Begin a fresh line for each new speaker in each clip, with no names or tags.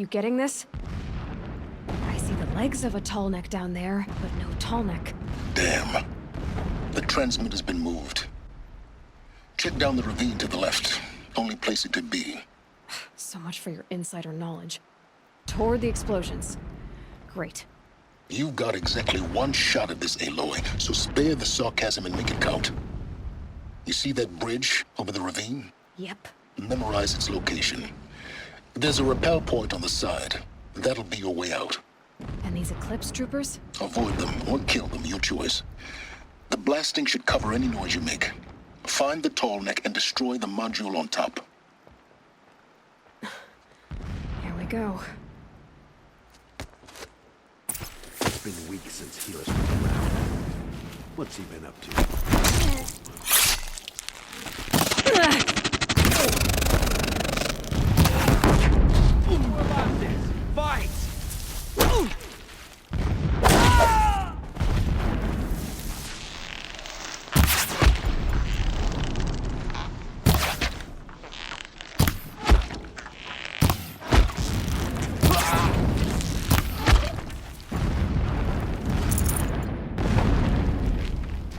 You getting this? I see the legs of a tall neck down there, but no tall neck.
Damn. The transmitter's been moved. Check down the ravine to the left. Only place it could be.
So much for your insider knowledge. Toward the explosions. Great.
You've got exactly one shot at this, Aloy, so spare the sarcasm and make it count. You see that bridge over the ravine?
Yep.
Memorize its location. There's a rappel point on the side. That'll be your way out.
And these Eclipse troopers?
Avoid them or kill them, your choice. The blasting should cover any noise you make. Find the tall neck and destroy the module on top.
Here we go.
It's been weeks since Healer's been around. What's he been up to? More about this! Fight!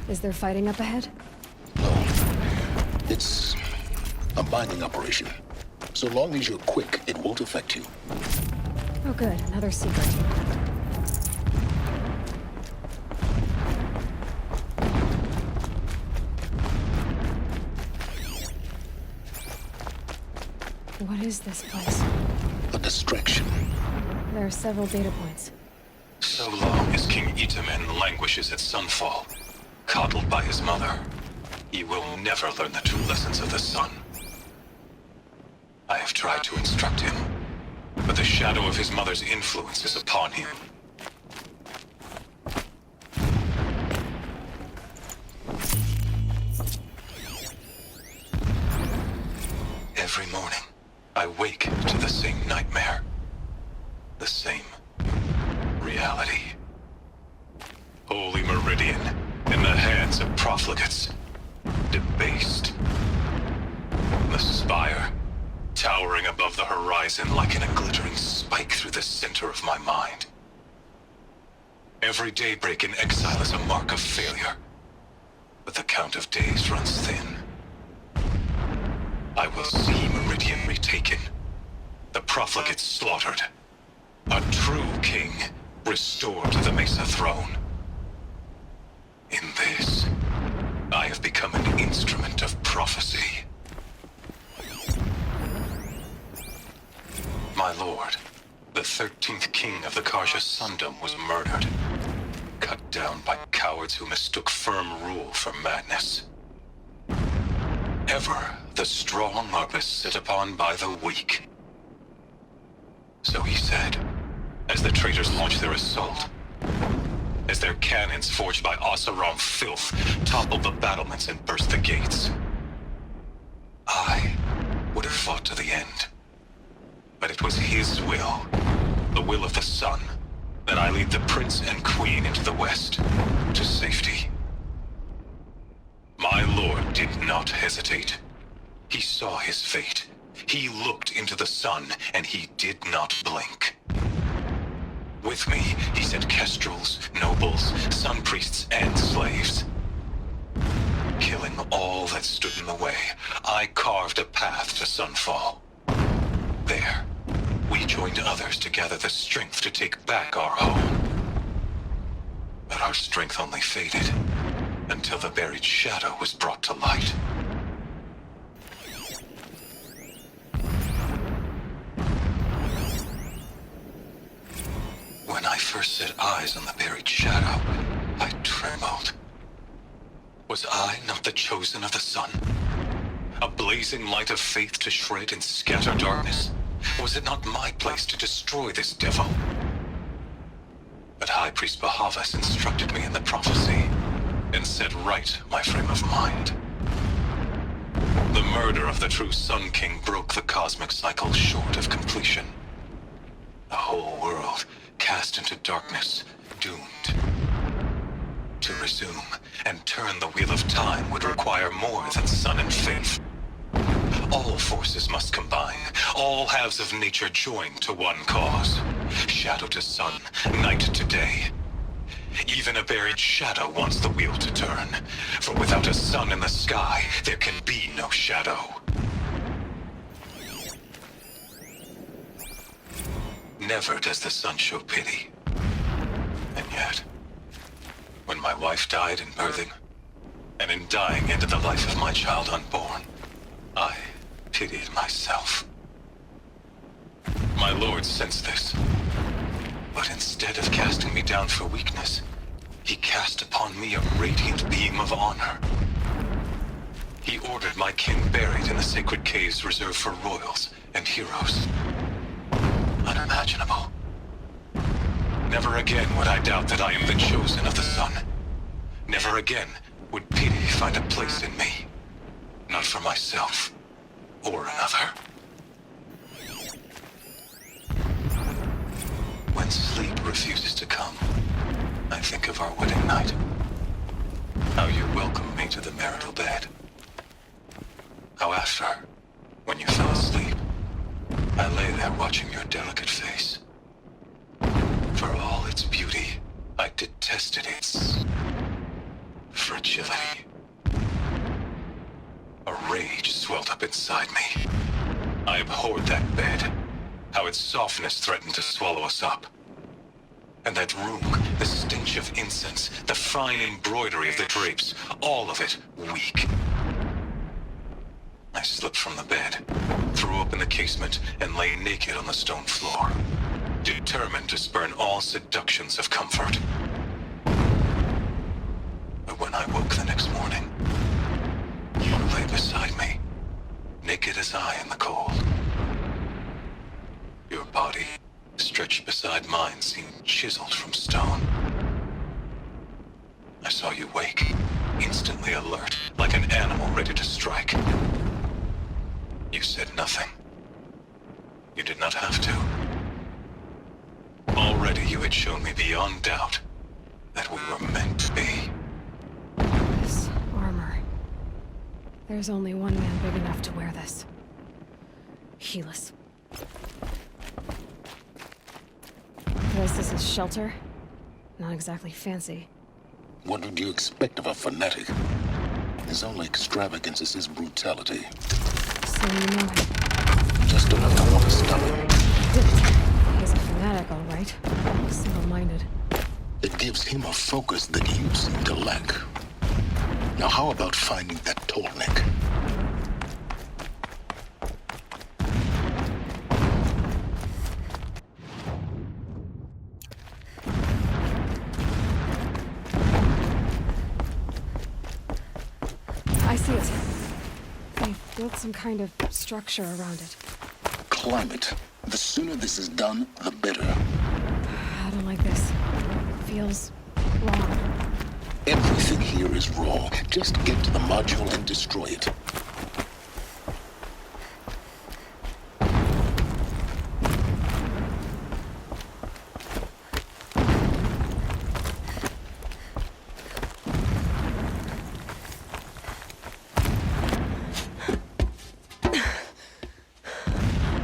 Is there fighting up ahead?
No. It's a binding operation. So long as you're quick, it won't affect you.
Oh good, another secret. What is this place?
A distraction.
There are several data points.
So long as King Itamen languishes at Sunfall, coddled by his mother, he will never learn the true lessons of the sun. I have tried to instruct him, but the shadow of his mother's influence is upon him. Every morning, I wake to the same nightmare. The same reality. Holy Meridian, in the hands of profligates. Debased. The spire, towering above the horizon like in a glittering spike through the center of my mind. Every daybreak in exile is a mark of failure, but the count of days runs thin. I will see Meridian retaken, the profligates slaughtered, a true king restored to the Mesa throne. In this, I have become an instrument of prophecy. My lord, the 13th king of the Karja Sundom was murdered, cut down by cowards who mistook firm rule for madness. Ever the strong are beset upon by the weak. So he said, as the traitors launched their assault, as their cannons forged by Oseram filth toppled the battlements and burst the gates. I would have fought to the end. But it was his will, the will of the sun, that I lead the prince and queen into the west, to safety. My lord did not hesitate. He saw his fate. He looked into the sun, and he did not blink. With me, he sent kestrels, nobles, sun priests, and slaves. Killing all that stood in the way, I carved a path to Sunfall. There, we joined others to gather the strength to take back our home. But our strength only faded, until the buried shadow was brought to light. When I first set eyes on the buried shadow, I trembled. Was I not the chosen of the sun? A blazing light of faith to shred and scatter darkness? Was it not my place to destroy this devil? But High Priest Bahavas instructed me in the prophecy, and set right my frame of mind. The murder of the true Sun King broke the cosmic cycle short of completion. The whole world cast into darkness, doomed. To resume and turn the wheel of time would require more than sun and faith. All forces must combine. All halves of nature join to one cause. Shadow to sun, night to day. Even a buried shadow wants the wheel to turn. For without a sun in the sky, there can be no shadow. Never does the sun show pity. And yet, when my wife died in birthing, and in dying ended the life of my child unborn, I pitied myself. My lord sensed this. But instead of casting me down for weakness, he cast upon me a radiant beam of honor. He ordered my kin buried in the sacred caves reserved for royals and heroes. Unimaginable. Never again would I doubt that I am the chosen of the sun. Never again would pity find a place in me. Not for myself or another. When sleep refuses to come, I think of our wedding night. How you welcomed me to the marital bed. How after, when you fell asleep, I lay there watching your delicate face. For all its beauty, I detested its fragility. A rage swelled up inside me. I abhorred that bed. How its softness threatened to swallow us up. And that room, the stench of incense, the fine embroidery of the drapes, all of it weak. I slipped from the bed, threw open the casement, and lay naked on the stone floor, determined to spurn all seductions of comfort. But when I woke the next morning, you lay beside me, naked as I in the cold. Your body, stretched beside mine, seemed chiseled from stone. I saw you wake, instantly alert, like an animal ready to strike. You said nothing. You did not have to. Already you had shown me beyond doubt that we were meant to be.
This armor. There's only one man big enough to wear this. Helis. This is his shelter. Not exactly fancy.
What did you expect of a fanatic? His only extravagance is his brutality.
So you know him.
Just enough to want to stop him.
He's a fanatic, all right. Single-minded.
It gives him a focus that you seem to lack. Now how about finding that Tolnik?
I see it. They built some kind of structure around it.
Climb it. The sooner this is done, the better.
I don't like this. Feels wrong.
Everything here is raw. Just get to the module and destroy it.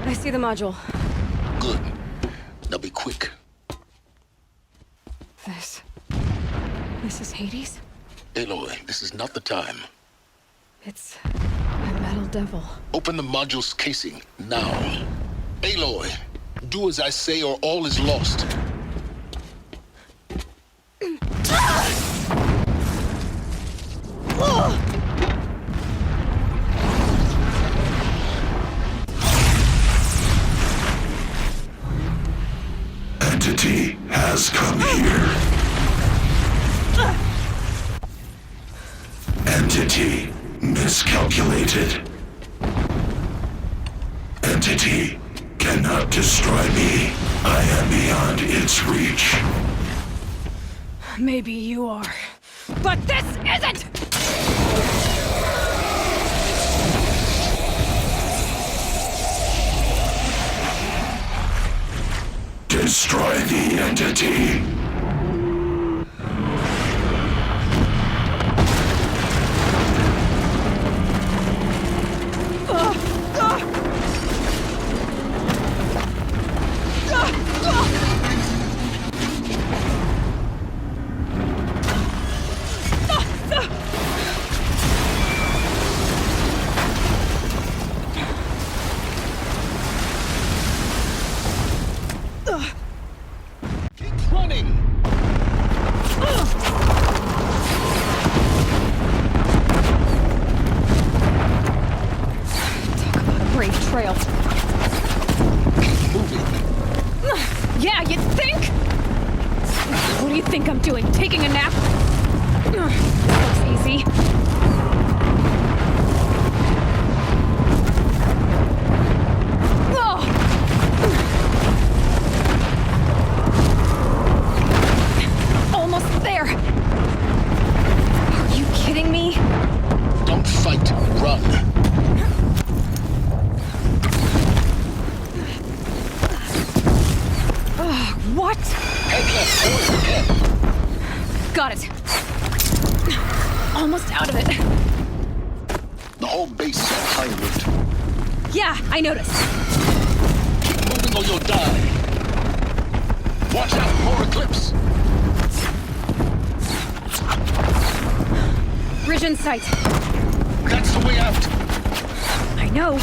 I see the module.
Good. Now be quick.
This is Hades?
Aloy, this is not the time.
It's a metal devil.
Open the module's casing, now. Aloy, do as I say or all is lost.
Entity has come here. Entity miscalculated. Entity cannot destroy me. I am beyond its reach.
Maybe you are. But this isn't!
Destroy the entity.
Ugh. almost out of it.
The whole base is on high alert.
Yeah, I noticed.
Keep moving or you'll die. Watch out for more Eclipse.
Bridge in sight.
That's the way out.
I know.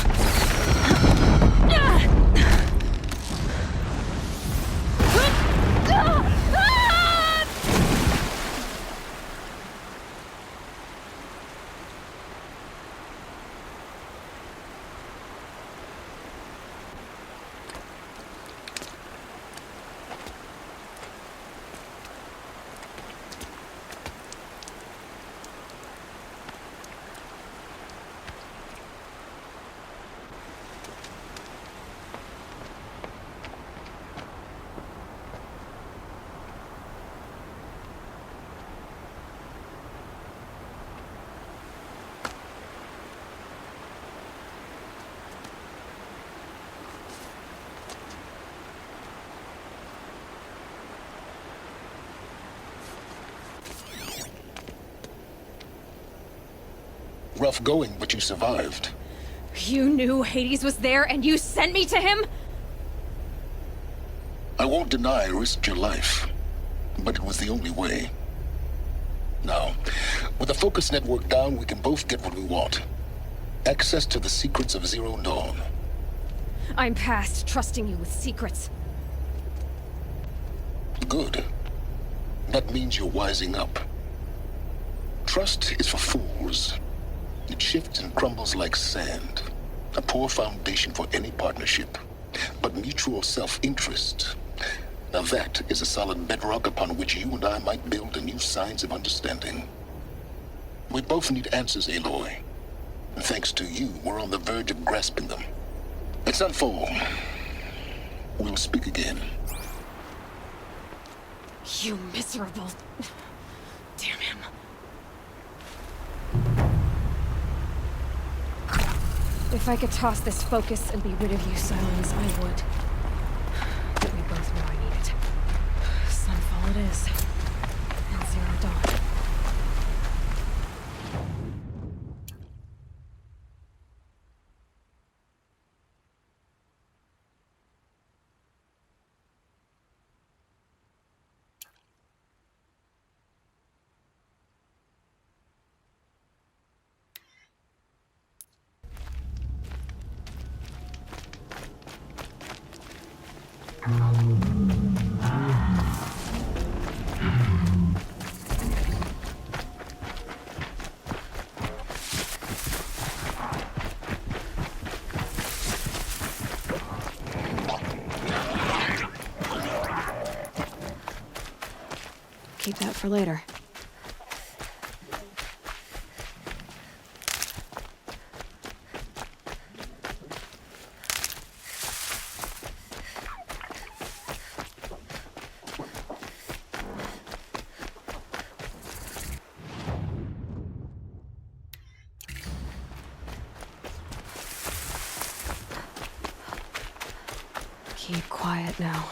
Rough going, but you survived.
You knew Hades was there and you sent me to him?
I won't deny I risked your life, but it was the only way. Now, with the focus network down, we can both get what we want. Access to the secrets of Zero Dawn.
I'm past trusting you with secrets.
Good. That means you're wising up. Trust is for fools. It shifts and crumbles like sand. A poor foundation for any partnership. But mutual self-interest. Now that is a solid bedrock upon which you and I might build a new science of understanding. We both need answers, Aloy. And thanks to you, we're on the verge of grasping them. Let's unfold. We'll speak again.
You miserable... Damn him. If I could toss this focus and be rid of you, Silence, I would. But we both know I need it. Sunfall it is. And Zero Dawn. Keep that for later. Keep quiet now.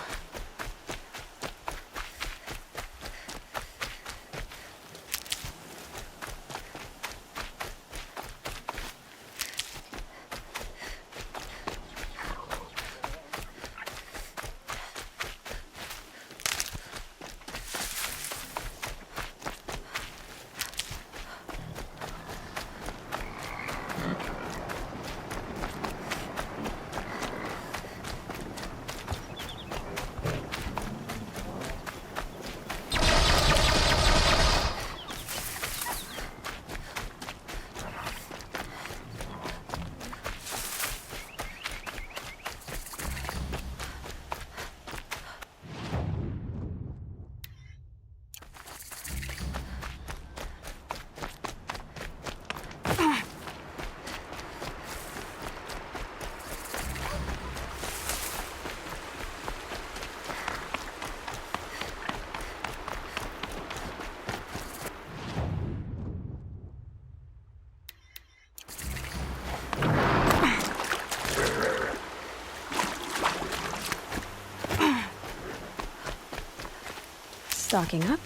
Stocking up.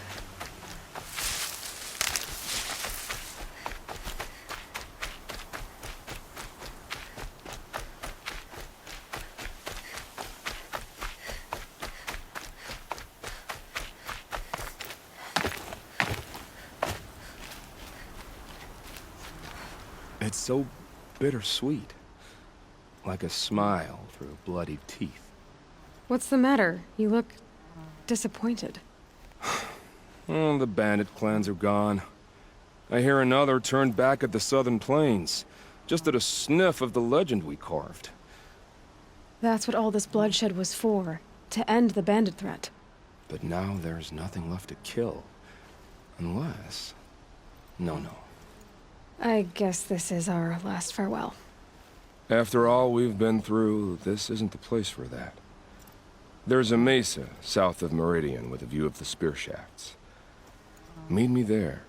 It's so bittersweet. Like a smile through bloodied teeth.
What's the matter? You look disappointed.
Oh, the bandit clans are gone. I hear another turned back at the southern plains, just at a sniff of the legend we carved.
That's what all this bloodshed was for, to end the bandit threat.
But now there's nothing left to kill. Unless... No.
I guess this is our last farewell.
After all we've been through, this isn't the place for that. There's a mesa south of Meridian with a view of the spear shafts. Meet me there.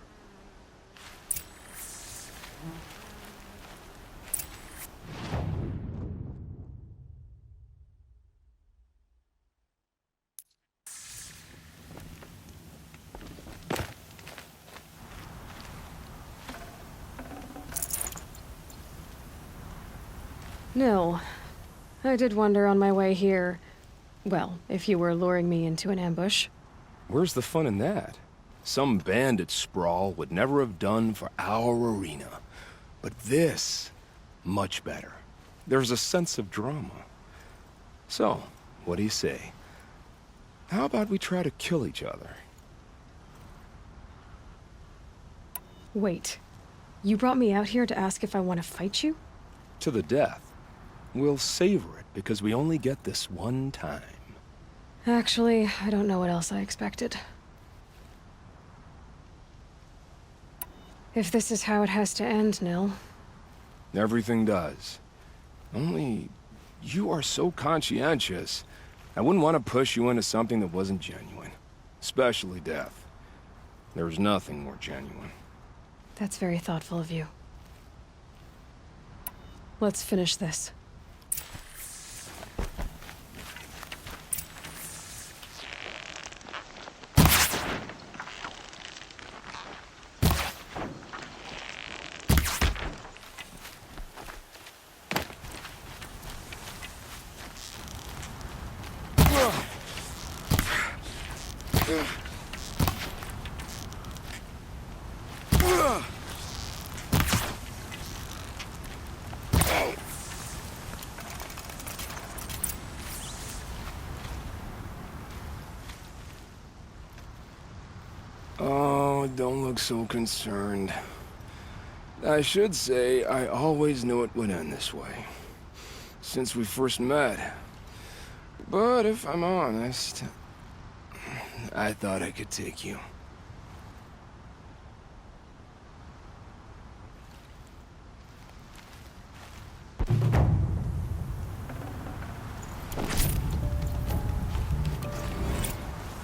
Nil, I did wonder on my way here, well, if you were luring me into an ambush.
Where's the fun in that? Some bandit sprawl would never have done for our arena. But this, much better. There's a sense of drama. So, what do you say? How about we try to kill each other?
Wait, you brought me out here to ask if I want to fight you?
To the death. We'll savor it, because we only get this one time.
Actually, I don't know what else I expected. If this is how it has to end, Nil.
Everything does. Only, you are so conscientious. I wouldn't want to push you into something that wasn't genuine. Especially death. There's nothing more genuine.
That's very thoughtful of you. Let's finish this.
Oh, don't look so concerned. I should say, I always knew it would end this way. Since we first met. But if I'm honest, I thought I could take you.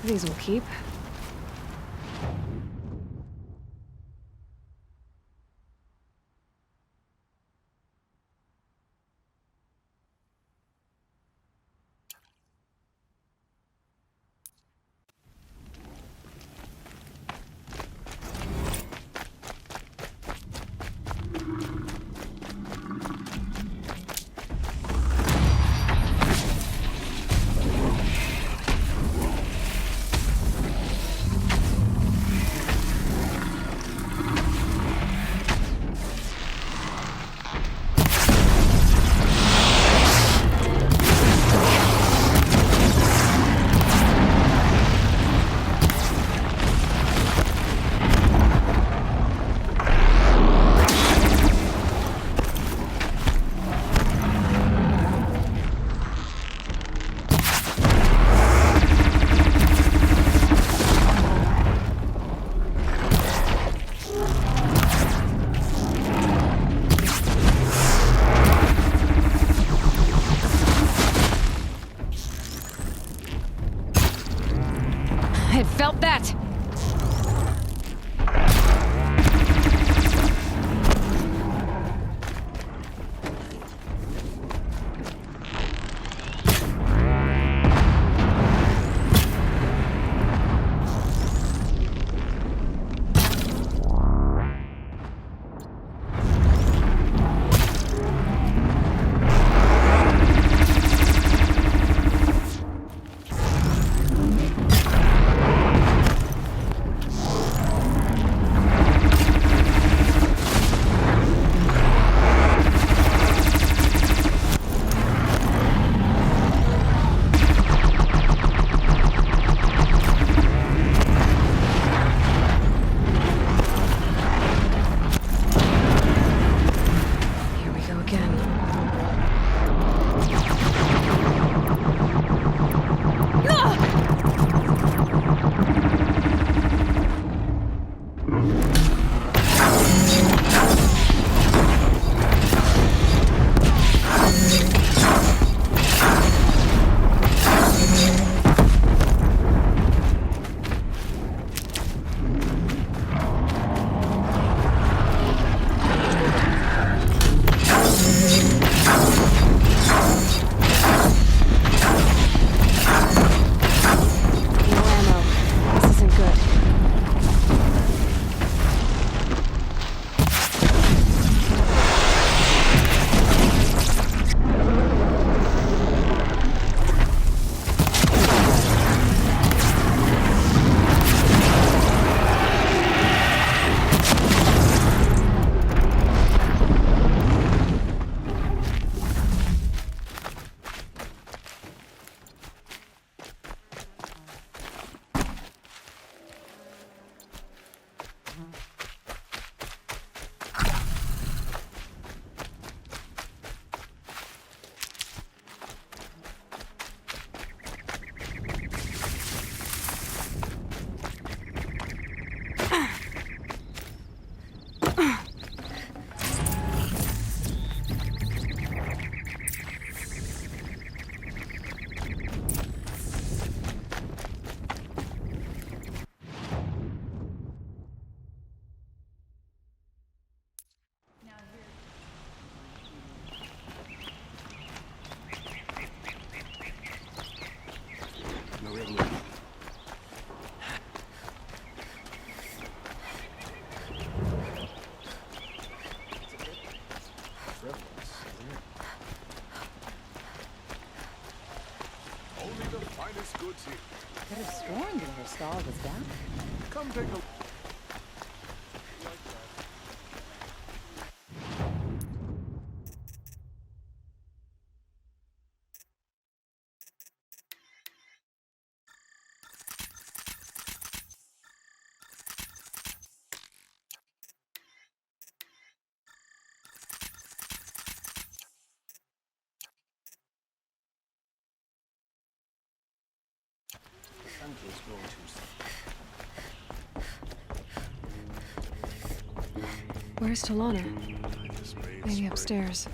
These will keep.
Could have sworn your stall was down.
Come take a...
Where's Talana? Maybe upstairs.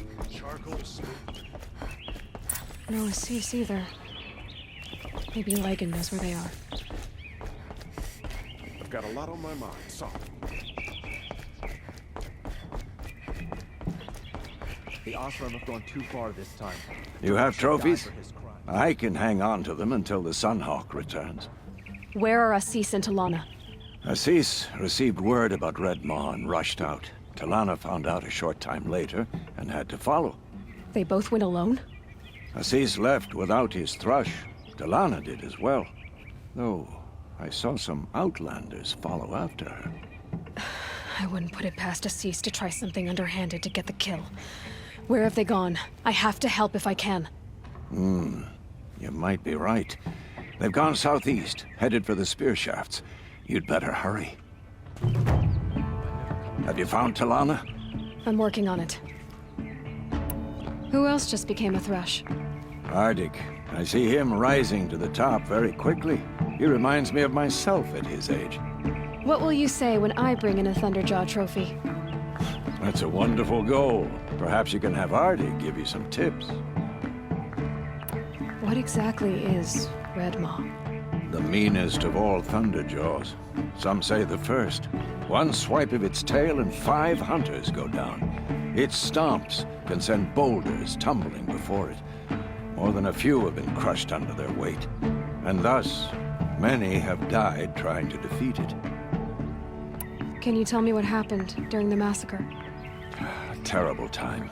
No Assis either. Maybe Lagan knows where they are.
I've got a lot on my mind. Sorry.
The Osram have gone too far this time.
You have trophies?
Died for his crime.
I can hang on to them until the Sunhawk returns.
Where are Assis and Talana?
Assis received word about Red Maw and rushed out. Talana found out a short time later and had to follow.
They both went alone?
Assis left without his thrush. Talana did as well. Though I saw some outlanders follow after her.
I wouldn't put it past Assis to try something underhanded to get the kill. Where have they gone? I have to help if I can.
You might be right. They've gone southeast, headed for the spear shafts. You'd better hurry. Have you found Talana?
I'm working on it. Who else just became a thrush?
Arctic. I see him rising to the top very quickly. He reminds me of myself at his age.
What will you say when I bring in a Thunderjaw trophy?
That's a wonderful goal. Perhaps you can have Arctic give you some tips.
What exactly is Red Maw?
The meanest of all Thunderjaws. Some say the first. One swipe of its tail and 5 hunters go down. Its stomps can send boulders tumbling before it. More than a few have been crushed under their weight. And thus, many have died trying to defeat it.
Can you tell me what happened during the massacre?
A terrible time.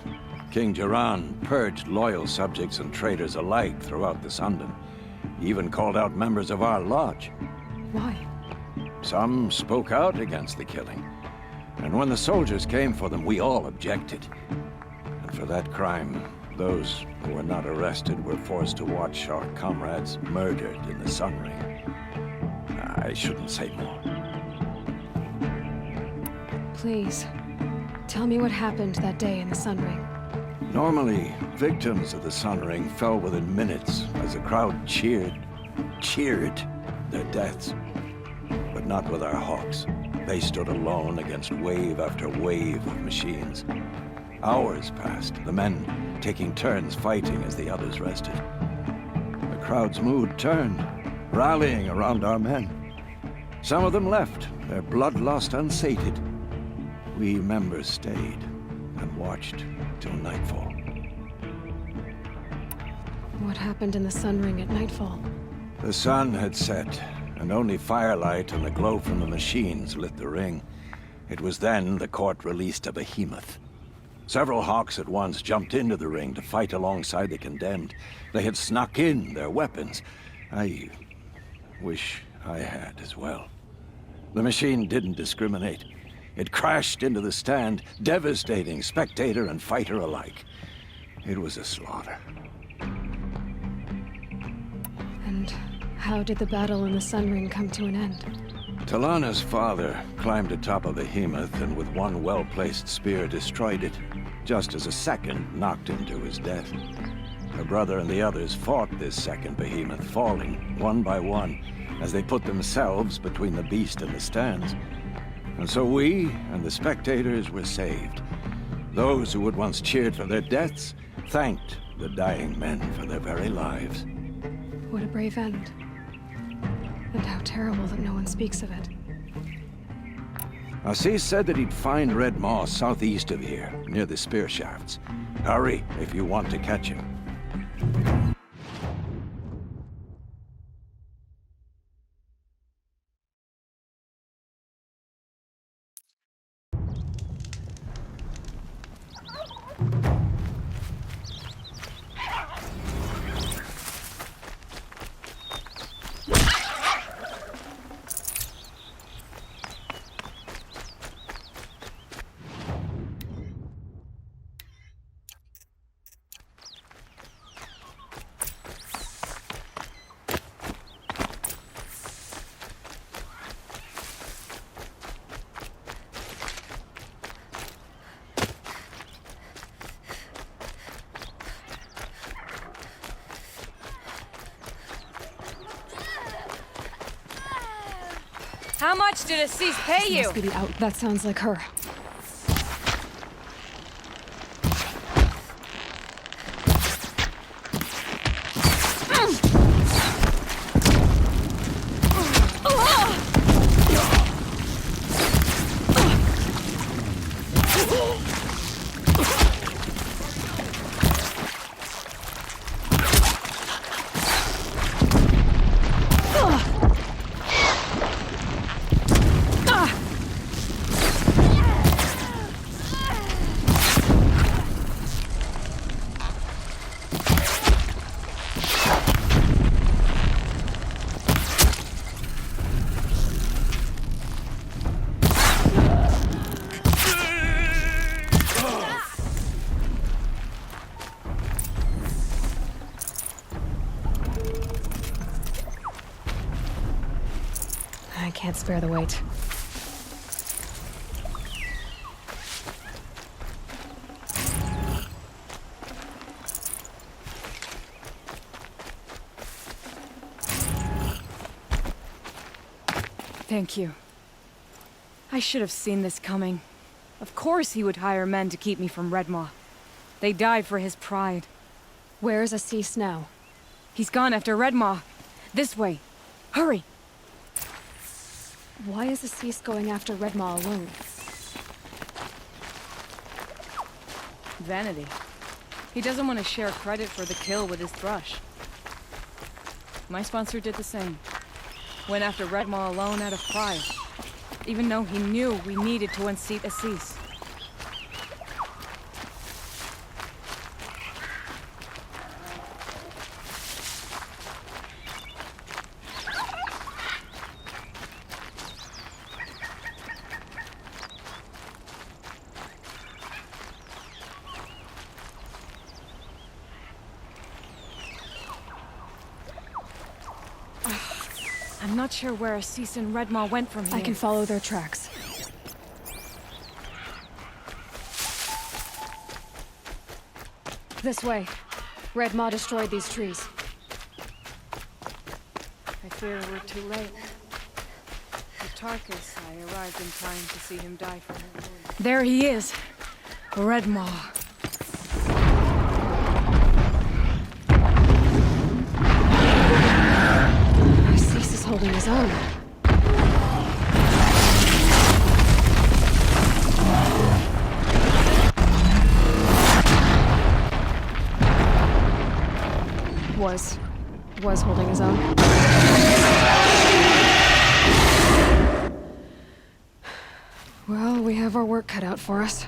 King Jiran purged loyal subjects and traitors alike throughout the Sundom. He even called out members of our lodge.
Why?
Some spoke out against the killing. And when the soldiers came for them, we all objected. And for that crime, those who were not arrested were forced to watch our comrades murdered in the Sun Ring. I shouldn't say more.
Please, tell me what happened that day in the Sun Ring.
Normally, victims of the Sun Ring fell within minutes as the crowd cheered their deaths. But not with our hawks. They stood alone against wave after wave of machines. Hours passed, the men taking turns fighting as the others rested. The crowd's mood turned, rallying around our men. Some of them left, their bloodlust unsated. We members stayed and watched till nightfall.
What happened in the Sun Ring at nightfall?
The sun had set, and only firelight and the glow from the machines lit the ring. It was then the court released a behemoth. Several hawks at once jumped into the ring to fight alongside the condemned. They had snuck in their weapons. I wish I had as well. The machine didn't discriminate. It crashed into the stand, devastating spectator and fighter alike. It was a slaughter.
And how did the battle in the Sun Ring come to an end?
Talana's father climbed atop a behemoth and with one well-placed spear destroyed it, just as a second knocked him to his death. Her brother and the others fought this second behemoth, falling one by one as they put themselves between the beast and the stands. And so we and the spectators were saved. Those who had once cheered for their deaths thanked the dying men for their very lives.
What a brave end. And how terrible that no one speaks of it.
Assis said that he'd find Red Maw southeast of here, near the spear shafts. Hurry if you want to catch him.
How much did Assis pay you? Must be the out. That sounds like her. I can't spare the weight.
Thank you. I should have seen this coming. Of course he would hire men to keep me from Redmaw. They died for his pride.
Where's Assis now?
He's gone after Redmaw. This way. Hurry!
Why is Assis going after Redmaw alone?
Vanity. He doesn't want to share credit for the kill with his thrush. My sponsor did the same. Went after Redmaw alone out of pride. Even though he knew we needed to unseat Assis. I'm not sure where Assis and Redmaw went from here.
I can follow their tracks. This way. Redmaw destroyed these trees.
I fear we're too late. For Tarkus, I arrived in time to see him die for him. There he is! Redmaw.
Assis is holding his own. Was holding his own. Well, we have our work cut out for us.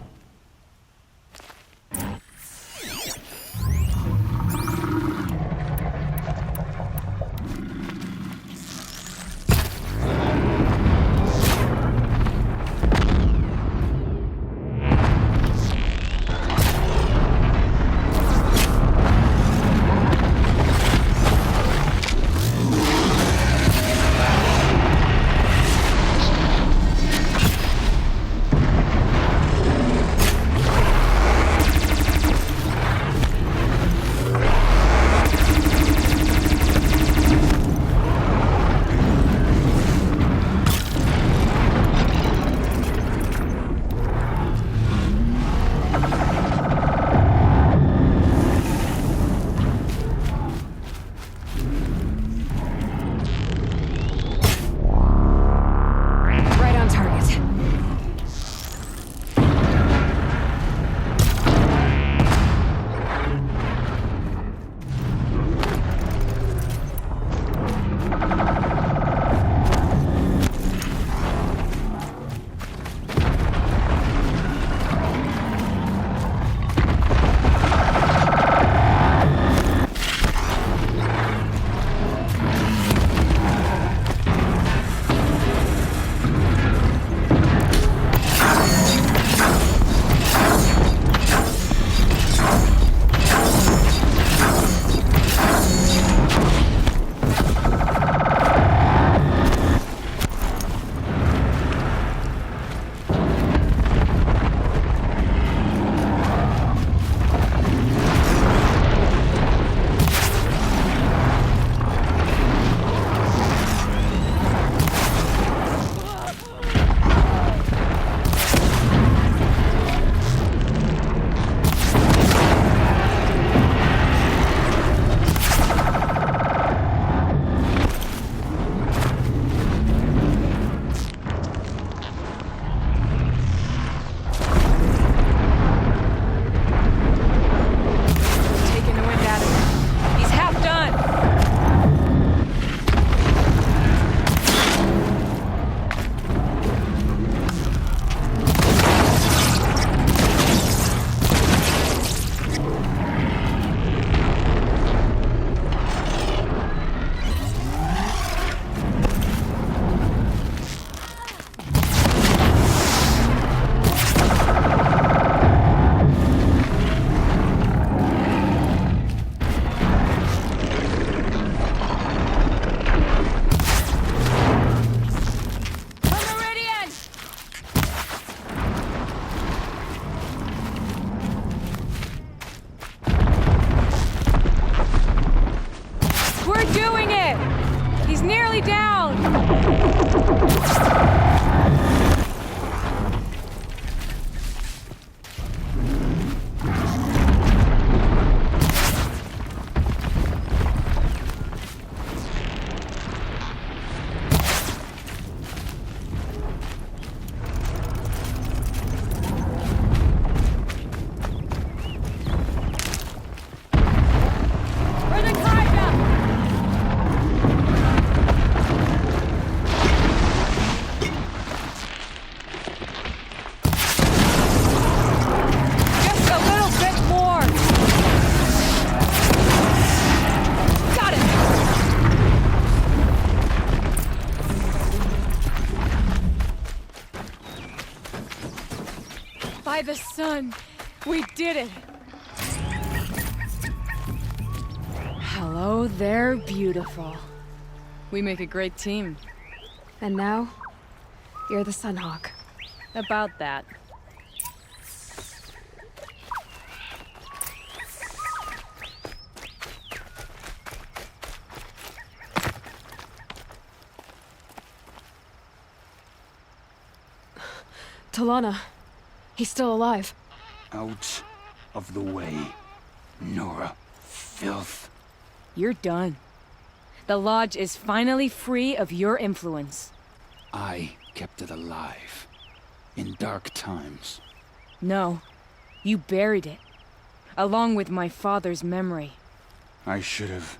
By the sun! We did it! Hello there, beautiful. We make a great team.
And now, you're the Sunhawk.
About that.
Talana. He's still alive.
Out of the way, Nora. Filth.
You're done. The Lodge is finally free of your influence.
I kept it alive. In dark times.
No. You buried it. Along with my father's memory.
I should have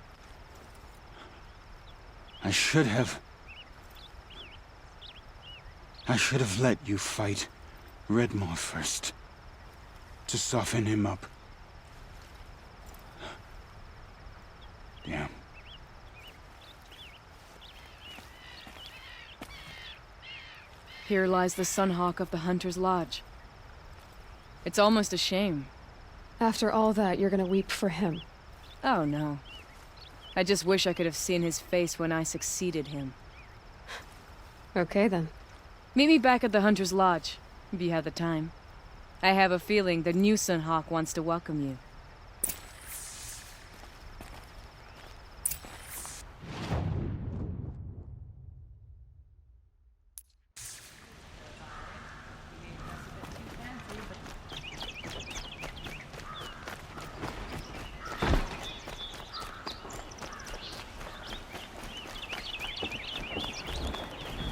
let you fight Redmaw first. To soften him up. Damn.
Here lies the Sunhawk of the Hunter's Lodge. It's almost a shame.
After all that, you're gonna weep for him.
Oh no. I just wish I could have seen his face when I succeeded him.
Okay then.
Meet me back at the Hunter's Lodge, if you have the time. I have a feeling the new Sunhawk wants to welcome you.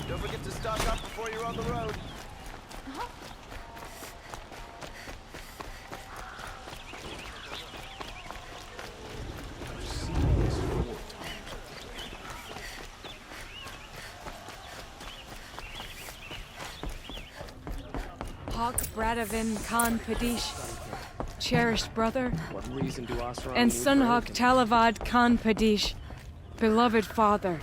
Don't forget to stock up before you're on the road.
Hawk Bradavin Khan Padish, cherished brother,
What reason do Osram
and
need for
Sunhawk
anything?
Talavad Khan Padish, beloved father.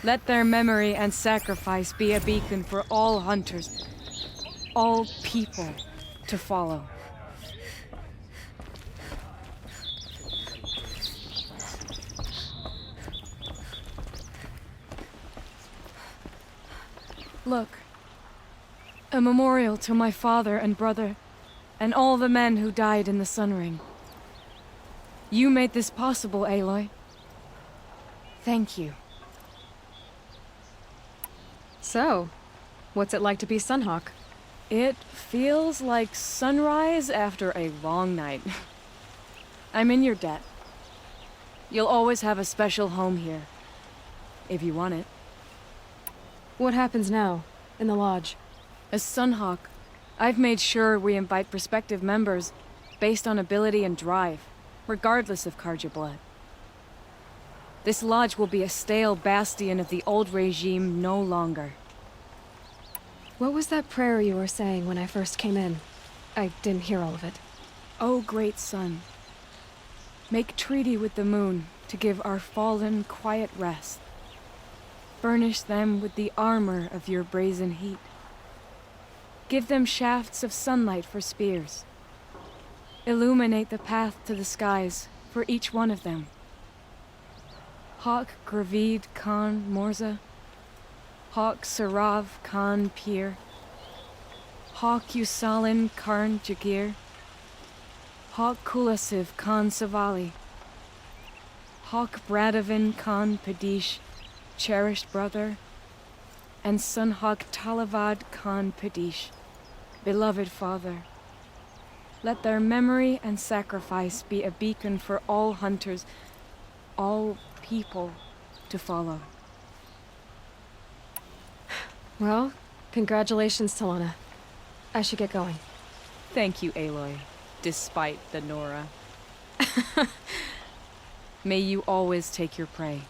Let their memory and sacrifice be a beacon for all hunters, all people to follow. Look. A memorial to my father and brother, and all the men who died in the Sun Ring. You made this possible, Aloy. Thank you.
So, what's it like to be Sunhawk?
It feels like sunrise after a long night. I'm in your debt. You'll always have a special home here, if you want it.
What happens now, in the Lodge?
As Sunhawk, I've made sure we invite prospective members based on ability and drive, regardless of Karja blood. This lodge will be a stale bastion of the old regime no longer.
What was that prayer you were saying when I first came in? I didn't hear all of it.
O great sun, make treaty with the moon to give our fallen quiet rest. Furnish them with the armor of your brazen heat. Give them shafts of sunlight for spears. Illuminate the path to the skies for each one of them. Hawk Gravid Khan Morza, Hawk Sarav Khan Pir, Hawk Usalin Karn Jagir, Hawk Kulasiv Khan Savali, Hawk Bradavin Khan Padish, cherished brother, and Sunhawk Talavad Khan Padish, beloved father. Let their memory and sacrifice be a beacon for all hunters, all people to follow.
Well, congratulations, Talana. I should get going.
Thank you, Aloy, despite the Nora. May you always take your prey.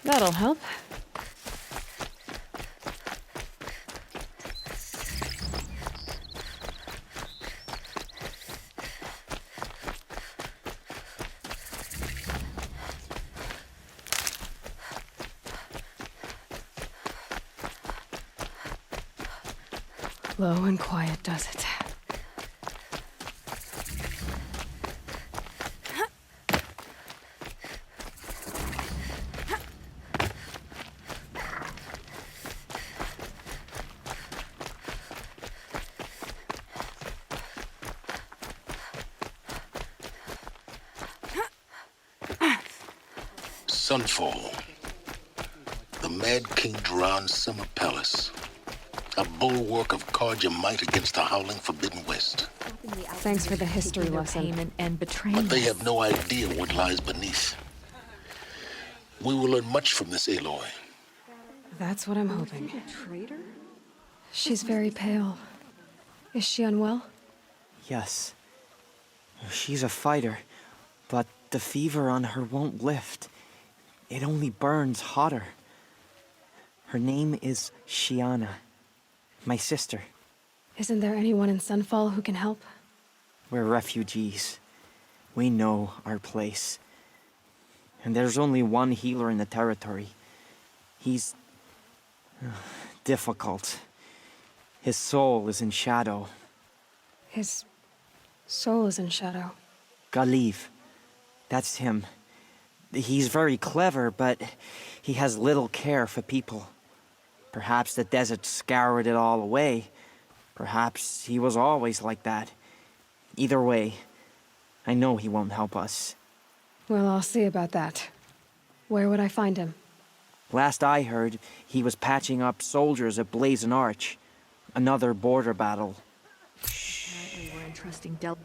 That'll help. Low and quiet does it.
Sunfall. The Mad King Duran's summer palace. A bulwark of Carja might against the howling Forbidden West.
Thanks for the history lesson.
And betraying
But they
us.
have no idea what lies beneath. We will learn much from this Aloy.
That's what I'm hoping. Traitor? She's very pale. Is she unwell?
Yes. She's a fighter, but the fever on her won't lift. It only burns hotter. Her name is Shiana, my sister.
Isn't there anyone in Sunfall who can help?
We're refugees. We know our place. And there's only one healer in the territory. He's difficult. His soul is in shadow.
His soul is in shadow.
Galiv. That's him. He's very clever, but he has little care for people. Perhaps the desert scoured it all away. Perhaps he was always like that. Either way, I know he won't help us.
Well, I'll see about that. Where would I find him?
Last I heard, he was patching up soldiers at Blazon Arch. Another border battle.
Apparently we're entrusting Del...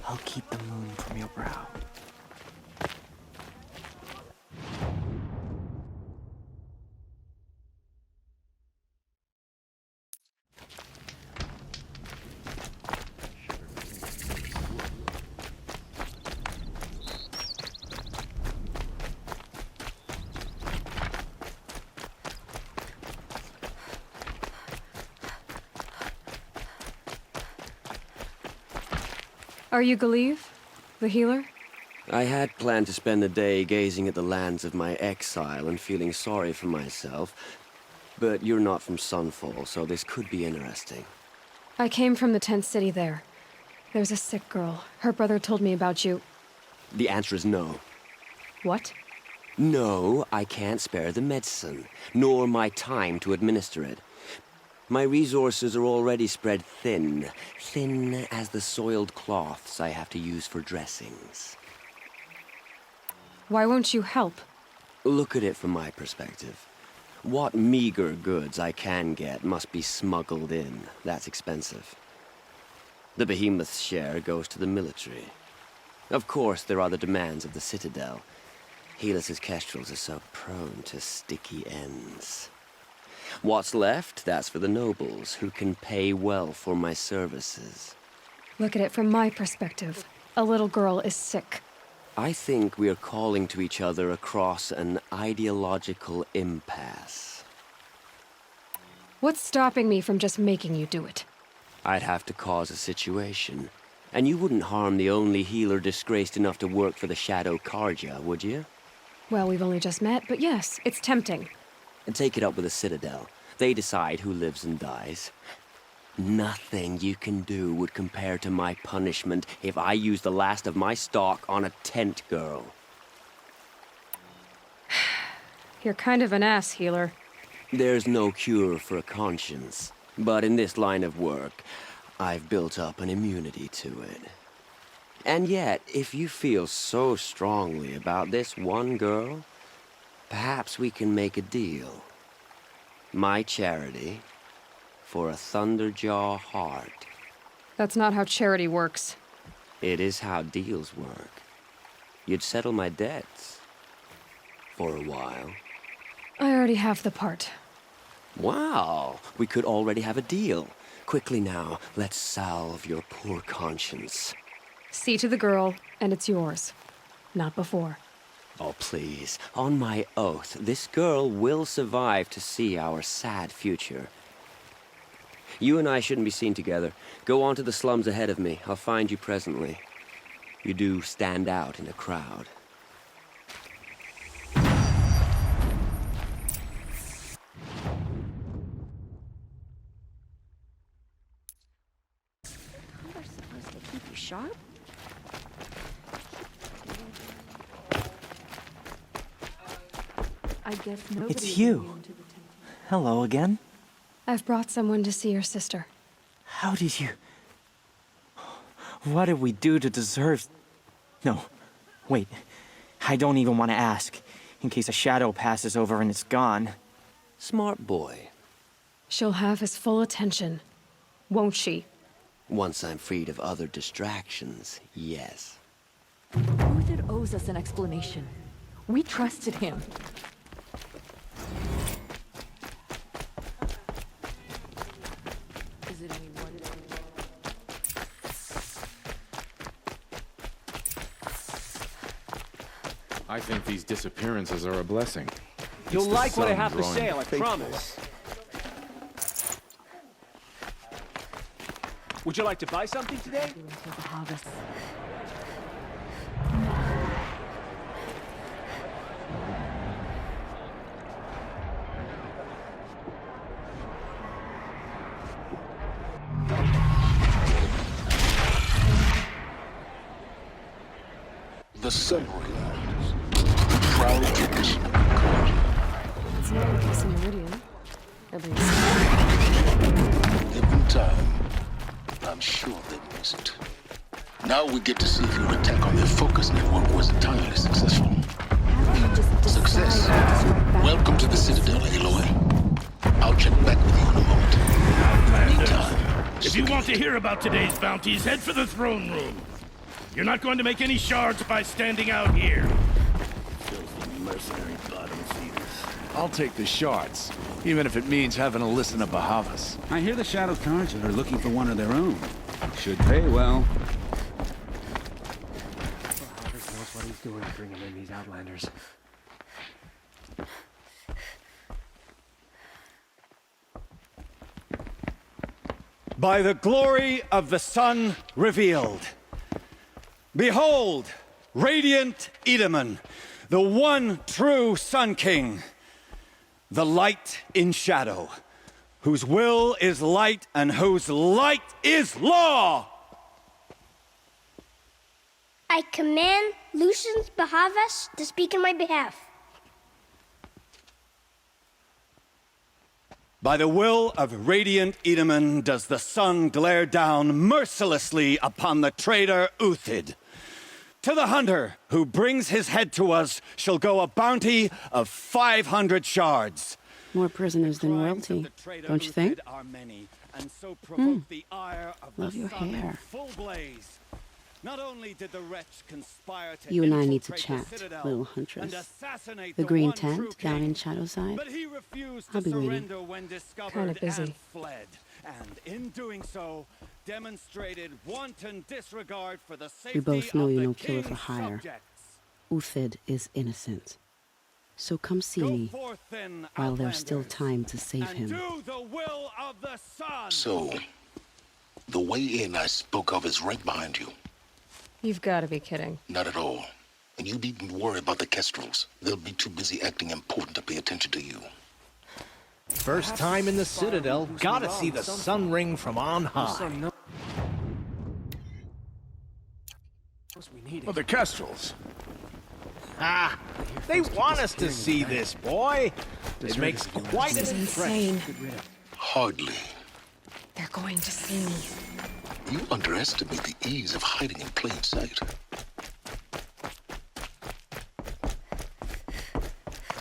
I'll keep the moon from your brow.
Are you Galiv? The healer?
I had planned to spend the day gazing at the lands of my exile and feeling sorry for myself. But you're not from Sunfall, so this could be interesting.
I came from the tent city there. There's a sick girl. Her brother told me about you.
The answer is no.
What?
No, I can't spare the medicine, nor my time to administer it. My resources are already spread thin as the soiled cloths I have to use for dressings.
Why won't you help?
Look at it from my perspective. What meager goods I can get must be smuggled in. That's expensive. The behemoth's share goes to the military. Of course, there are the demands of the Citadel. Helis's kestrels are so prone to sticky ends. What's left, that's for the nobles, who can pay well for my services.
Look at it from my perspective. A little girl is sick.
I think we are calling to each other across an ideological impasse.
What's stopping me from just making you do it?
I'd have to cause a situation. And you wouldn't harm the only healer disgraced enough to work for the Shadow Carja, would you?
Well, we've only just met, but yes, it's tempting.
And take it up with the Citadel. They decide who lives and dies. Nothing you can do would compare to my punishment if I used the last of my stock on a tent girl.
You're kind of an ass, healer.
There's no cure for a conscience. But in this line of work, I've built up an immunity to it. And yet, if you feel so strongly about this one girl, perhaps we can make a deal. My charity for a Thunderjaw heart.
That's not how charity works.
It is how deals work. You'd settle my debts. For a while.
I already have the part.
Wow, we could already have a deal. Quickly now, let's salve your poor conscience.
See to the girl, and it's yours. Not before.
Oh, please. On my oath, this girl will survive to see our sad future. You and I shouldn't be seen together. Go on to the slums ahead of me. I'll find you presently. You do stand out in a crowd.
They're supposed to keep you sharp. I guess nobody.
It's you. Hello again.
I've brought someone to see your sister.
How did you... What did we do to deserve... No, wait. I don't even want to ask, in case a shadow passes over and it's gone.
Smart boy.
She'll have his full attention, won't she?
Once I'm freed of other distractions, yes.
Uthed owes us an explanation. We trusted him. Is it any wonder?
I think these disappearances are a blessing.
You'll
It's the
like what I
sun
have to
drawing
say, I
faithful.
promise. Would you like to buy something today?
Until the harvest.
The sun ring. Proud tradition of the court.
It's not like it's a meridian. At least.
Given time, I'm sure they'd miss it. Now we get to see if your attack on their focus network was entirely successful.
How do you just decide
Success.
to strike back?
Welcome to the Citadel, Aloy. I'll check back with you in a moment. Meantime,
If you want to hear about today's bounties, head for the throne room. You're not going to make any shards by standing out here. Filthy mercenary bottom feeders.
I'll take the shards, even if it means having to listen to Bahavas.
I hear the Shadow Cards are looking for one of their own. Should pay well.
Albert knows what he's doing bringing in these outlanders.
By the glory of the sun revealed. Behold, radiant Edaman, the one true Sun King, the light in shadow, whose will is light and whose light is law!
I command Lucius Bahavas to speak in my behalf.
By the will of radiant Edaman does the sun glare down mercilessly upon the traitor Uthed. To the hunter who brings his head to us shall go a bounty of 500 shards.
More prisoners than royalty, don't you think? Love your hair.
Not only did the wretch conspire to
You and I need to
infiltrate the
chat,
Citadel
little
and
huntress.
assassinate
The
the
green
one true
tent down
king,
in Shadowside.
but he refused
I'll
to
be waiting.
surrender when discovered
Kinda busy.
and fled. And in doing so, demonstrated wanton disregard for the safety
We both know
of
you're
the
no killer for
king's
hire.
subjects.
Uthed is innocent. So come see
Go
me
forth then,
while there's still
outlanders,
time to save
and
him.
do the will of the sun.
So, the way in I spoke of is right behind you.
You've got to be kidding.
Not at all. And you needn't worry about the Kestrels. They'll be too busy acting important to pay attention to you.
First time in the Citadel, gotta see the sun ring from on high.
Oh, the Kestrels.
Ah, they want us to see this, boy. It makes quite
This
an
is
impression.
insane.
Hardly.
They're going to see me.
You underestimate the ease of hiding in plain sight.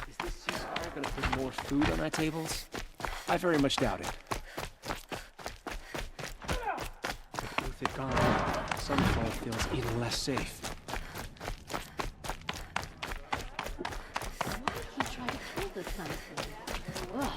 Is this ceasefire gonna put more food on our tables? I very much doubt it. With it gone, Sunfall feels even less safe.
Why did he try to kill the sun? Ugh.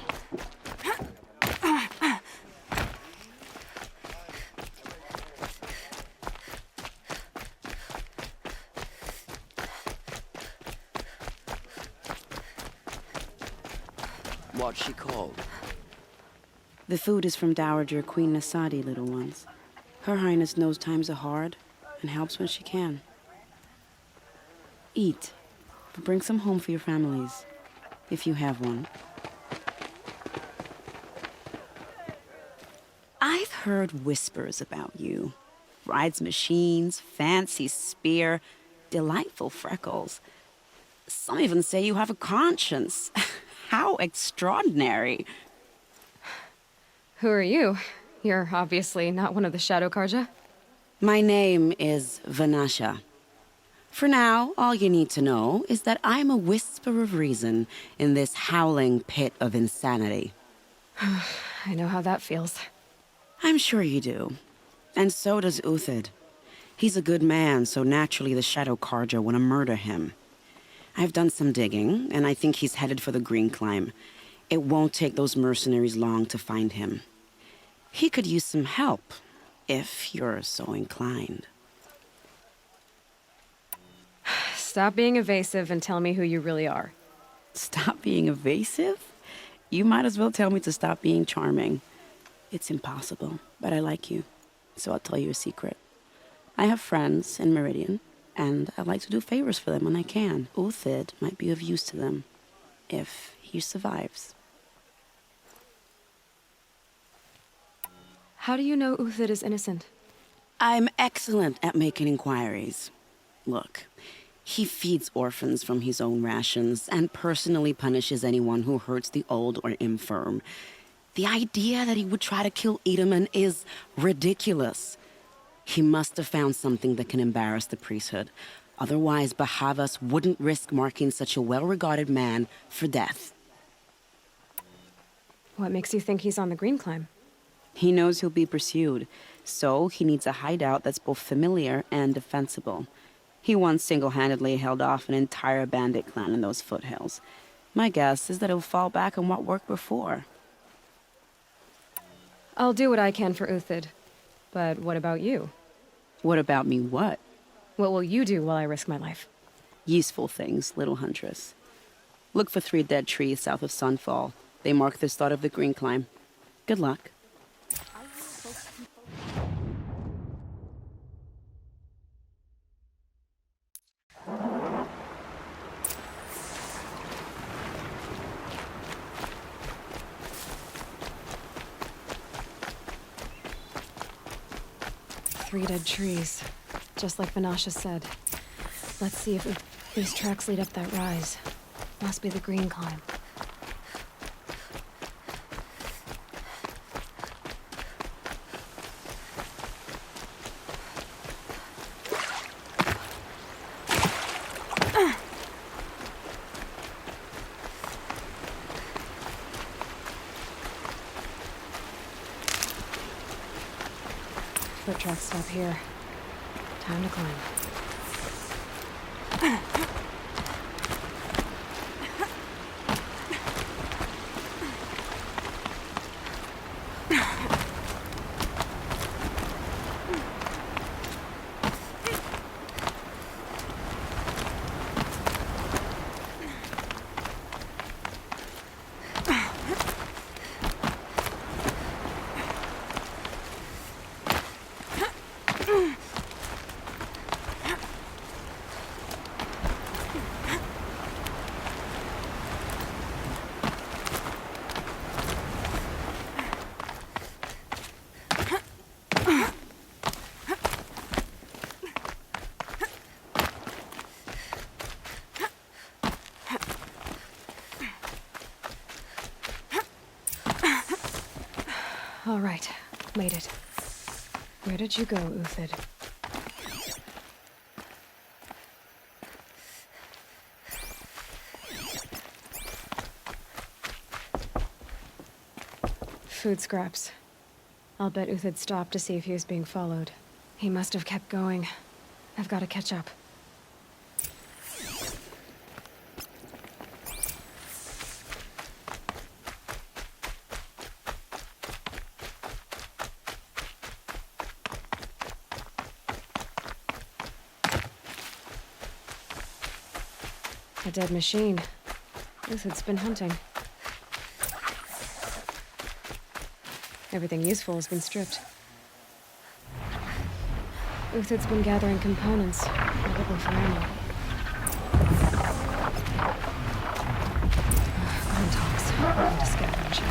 What's she called?
The food is from Dowager Queen Nasadi, little ones. Her Highness knows times are hard and helps when she can. Eat, but bring some home for your families, if you have one. I've heard whispers about you. Rides machines, fancy spear, delightful freckles. Some even say you have a conscience. How extraordinary.
Who are you? You're obviously not one of the Shadow Karja.
My name is Vanasha. For now, all you need to know is that I'm a whisper of reason in this howling pit of insanity.
I know how that feels.
I'm sure you do. And so does Uthid. He's a good man, so naturally the Shadow Karja want to murder him. I've done some digging, and I think he's headed for the Green Climb. It won't take those mercenaries long to find him. He could use some help, if you're so inclined.
Stop being evasive and tell me who you really are.
Stop being evasive? You might as well tell me to stop being charming. It's impossible, but I like you, so I'll tell you a secret. I have friends in Meridian, and I like to do favors for them when I can. Uthid might be of use to them, if he survives.
How do you know Uthid is innocent?
I'm excellent at making inquiries. Look, he feeds orphans from his own rations and personally punishes anyone who hurts the old or infirm. The idea that he would try to kill Edelman is ridiculous. He must have found something that can embarrass the priesthood. Otherwise, Bahavas wouldn't risk marking such a well-regarded man for death.
What makes you think he's on the Green Climb?
He knows he'll be pursued, so he needs a hideout that's both familiar and defensible. He once single-handedly held off an entire bandit clan in those foothills. My guess is that he'll fall back on what worked before.
I'll do what I can for Uthid. But what about you?
What about me what?
What will you do while I risk my life?
Useful things, little huntress. Look for 3 dead trees south of Sunfall. They mark the start of the Green Climb. Good luck.
Three dead trees, just like Vanasha said. Let's see if these tracks lead up that rise. Must be the Green Climb. Foot tracks stop here. Time to climb. All right, made it. Where did you go, Uthid? Food scraps. I'll bet Uthid stopped to see if he was being followed. He must have kept going. I've got to catch up. A dead machine. Uthid's been hunting. Everything useful has been stripped. Uthid's been gathering components, probably for ammo. Gun talks. Need to scavenge.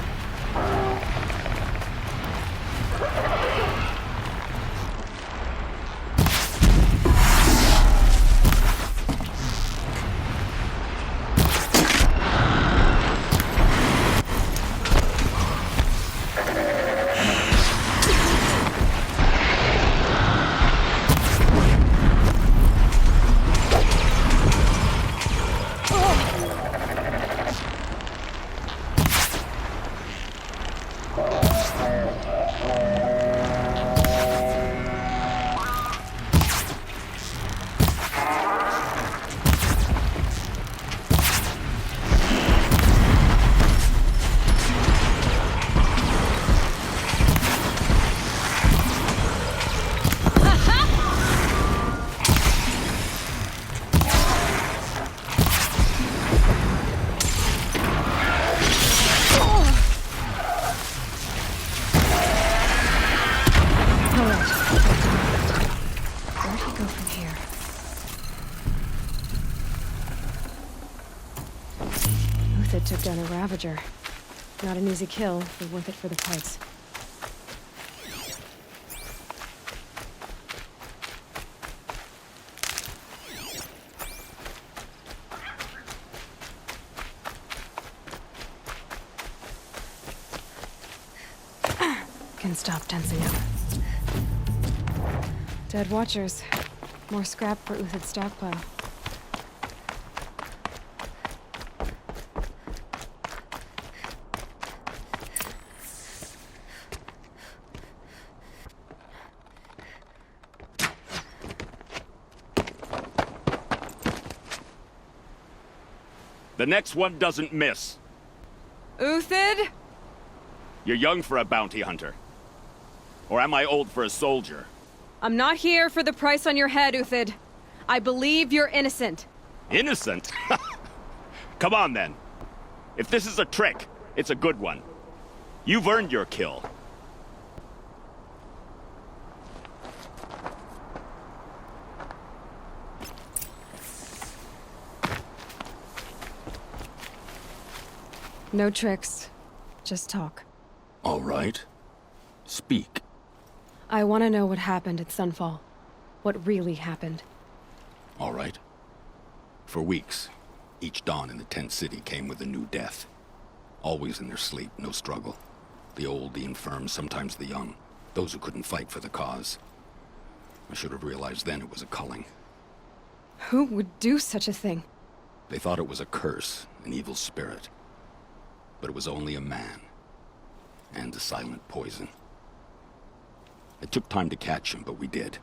Took down a Ravager. Not an easy kill, but worth it for the parts. Can stop tensing up. Dead Watchers. More scrap for Uthid's stockpile.
The next one doesn't miss.
Uthid?
You're young for a bounty hunter. Or am I old for a soldier?
I'm not here for the price on your head, Uthid. I believe you're innocent.
Innocent? Come on, then. If this is a trick, it's a good one. You've earned your kill.
No tricks. Just talk.
All right. Speak.
I want to know what happened at Sunfall. What really happened.
All right. For weeks, each dawn in the tent city came with a new death. Always in their sleep, no struggle. The old, the infirm, sometimes the young. Those who couldn't fight for the cause. I should have realized then it was a culling.
Who would do such a thing?
They thought it was a curse, an evil spirit. But it was only a man. And a silent poison. It took time to catch him, but we did.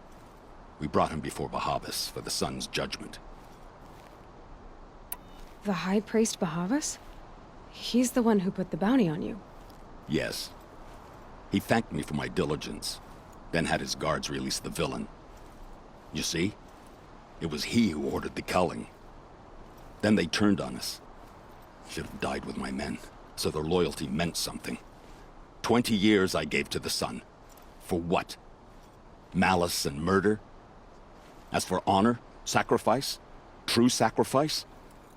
We brought him before Bahavas for the sun's judgment.
The High Priest Bahavas? He's the one who put the bounty on you.
Yes. He thanked me for my diligence, then had his guards release the villain. You see? It was he who ordered the culling. Then they turned on us. Should have died with my men, so their loyalty meant something. 20 years I gave to the sun. For what? Malice and murder? As for honor, sacrifice, true sacrifice,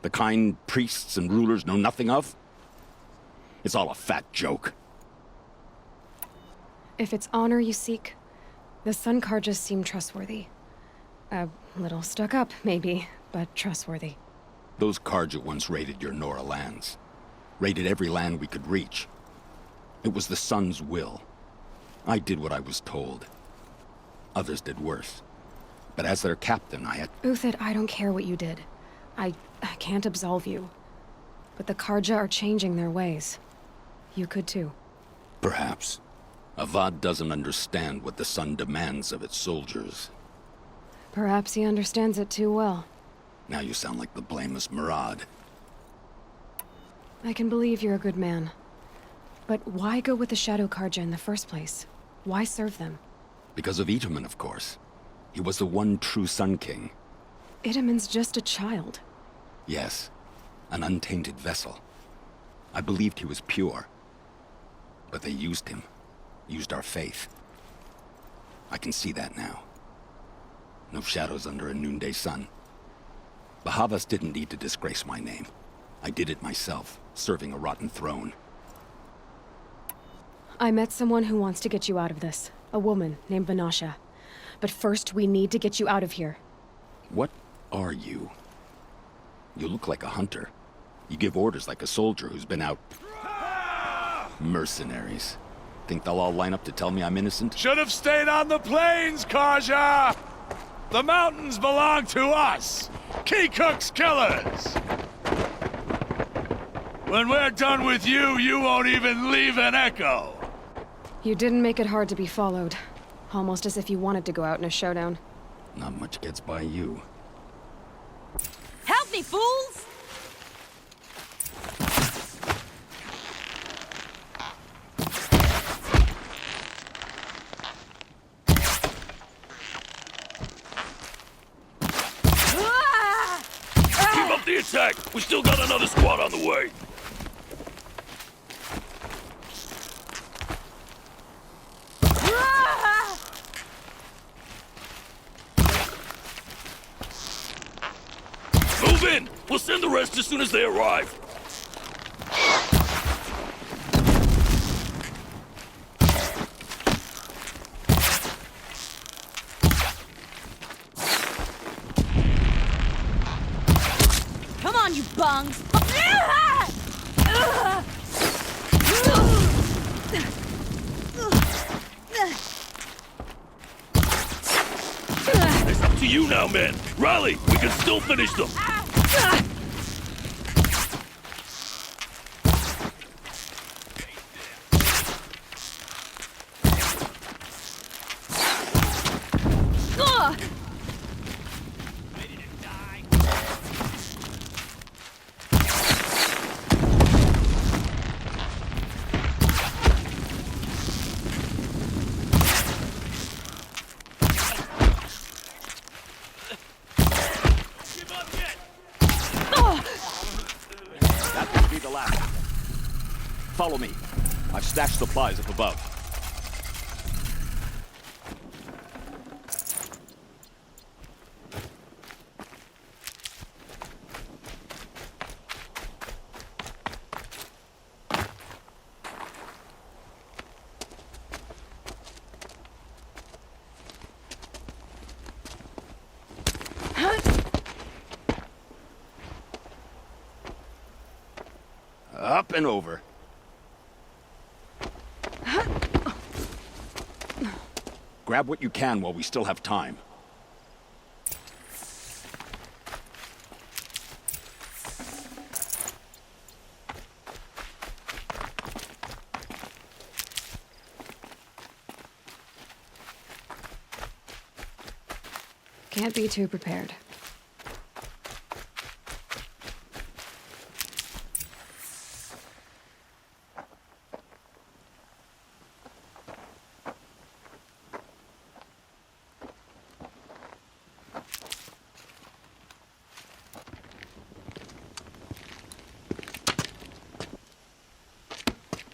the kind priests and rulers know nothing of? It's all a fat joke.
If it's honor you seek, the Sun Karjas seem trustworthy. A little stuck up, maybe, but trustworthy.
Those Karja once raided your Nora lands. Raided every land we could reach. It was the Sun's will. I did what I was told. Others did worse. But as their captain, I had...
Uthid, I don't care what you did. I can't absolve you. But the Karja are changing their ways. You could too.
Perhaps. Avad doesn't understand what the Sun demands of its soldiers.
Perhaps he understands it too well.
Now you sound like the blameless Murad.
I can believe you're a good man. But why go with the Shadow Karja in the first place? Why serve them?
Because of Itaman, of course. He was the one true Sun King.
Itaman's just a child.
Yes, an untainted vessel. I believed he was pure. But they used him.
used our faith. I can see that now. No shadows under a noonday sun. Bahavas didn't need to disgrace my name. I did it myself, serving a rotten throne.
I met someone who wants to get you out of this. A woman named Vanasha. But first, we need to get you out of here.
What are you? You look like a hunter. You give orders like a soldier who's been out... Mercenaries. Think they'll all line up to tell me I'm innocent?
Should have stayed on the plains, Kaja! The mountains belong to us! Keycook's killers! When we're done with you, you won't even leave an echo!
You didn't make it hard to be followed. Almost as if you wanted to go out in a showdown.
Not much gets by you.
Help me, fools!
Keep up the attack! We still got another squad on the way! Move in! We'll send the rest as soon as they arrive.
Come on, you bungs!
It's up to you now, men. Rally! We can still finish them!
Follow me. I've stashed supplies up above.
Up and over.
Grab what you can while we still have time.
Can't be too prepared.